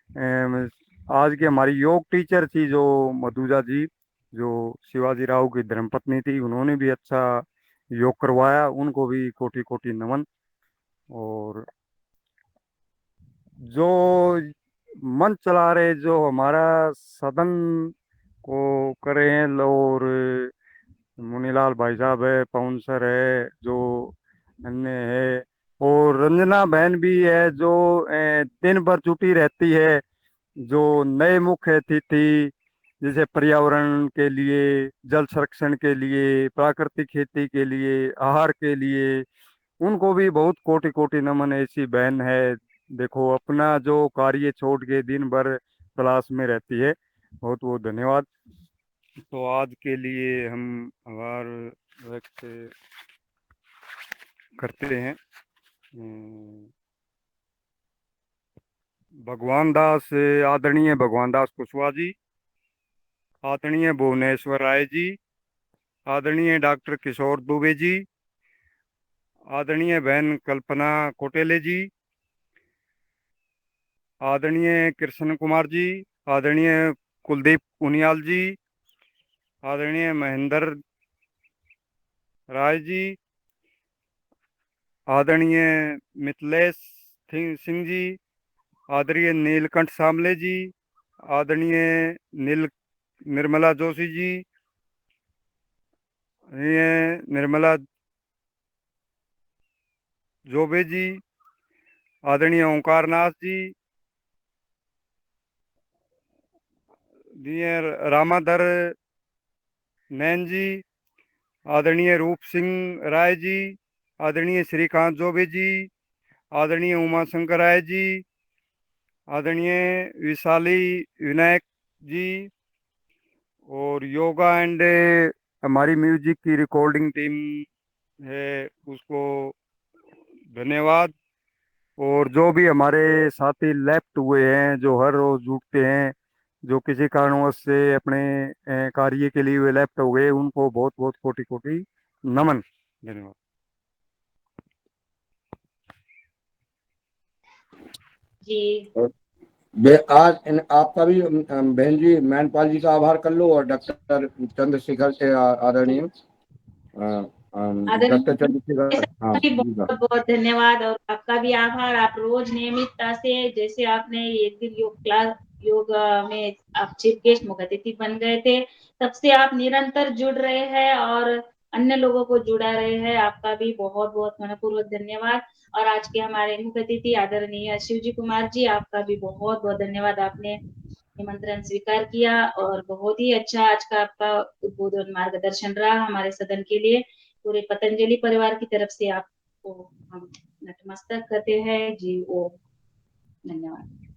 अम, आज की हमारी योग टीचर थी जो मधुजा जी, जो शिवाजी राव की धर्मपत्नी थी, उन्होंने भी अच्छा योग करवाया, उनको भी कोटि कोटि नमन। और जो मंच चला रहे, जो हमारा सदन को करे हैं, और मुनीलाल भाई साहब है, पवन सर है जो अन्य है, और रंजना बहन भी है जो दिन भर जुटी रहती है, जो नए मुख्य अतिथि जैसे पर्यावरण के लिए, जल संरक्षण के लिए, प्राकृतिक खेती के लिए, आहार के लिए, उनको भी बहुत कोटि कोटि नमन। ऐसी बहन है, देखो अपना जो कार्य छोड़ के दिन भर क्लास में रहती है। बहुत बहुत धन्यवाद। तो आज के लिए हम आभार व्यक्त करते हैं। भगवान दास, आदरणीय भगवान दास कुशवाहा जी, आदरणीय भुवनेश्वर राय जी, आदरणीय डॉक्टर किशोर दुबे जी, आदरणीय बहन कल्पना कोटेले जी, आदरणीय कृष्ण कुमार जी, आदरणीय कुलदीप उनियाल जी, आदरणीय महेंद्र राय जी, आदरणीय मिथिलेश सिंह जी, आदरणीय नीलकंठ सामले जी, आदरणीय निर्मला जोशी जी, निर्मला जोबे जी, आदरणीय ओंकार नाथ जी, रामाधर नैन जी, आदरणीय रूप सिंह राय जी, आदरणीय श्रीकांत जोबे जी, आदरणीय उमा शंकर राय जी, आदरणीय विशाली विनायक जी, और योगा एंड हमारी म्यूजिक की रिकॉर्डिंग टीम है उसको धन्यवाद। और जो भी हमारे साथी लेफ्ट हुए हैं, जो हर रोज जुटते हैं, जो किसी कारणवश से अपने कार्य के लिए वे लेफ्ट हो गए, उनको बहुत बहुत कोटि कोटि नमन। धन्यवाद। जी आज आपका भी बहन जी मैनपाल जी का आभार कर लो, और डॉक्टर चंद्रशेखर से आदरणीय डॉक्टर चंद्रशेखर, हाँ भी बहुत बहुत धन्यवाद, और आपका भी आभार। आप रोज नियमितता से, जैसे आपने एक दिन योग में आप चीफ गेस्ट मुख्य अतिथि बन गए थे, तब से आप निरंतर जुड़ रहे हैं और अन्य लोगों को जुड़ा रहे हैं। आपका भी बहुत बहुत मनपूर्वक धन्यवाद। और आज के हमारे मुख्य अतिथि आदरणीय शिवजी कुमार जी, आपका भी बहुत बहुत धन्यवाद। आपने निमंत्रण स्वीकार किया और बहुत ही अच्छा आज का आपका उद्बोधन मार्गदर्शन रहा हमारे सदन के लिए। पूरे पतंजलि परिवार की तरफ से आपको हम नतमस्तक करते हैं। जी ओम। धन्यवाद।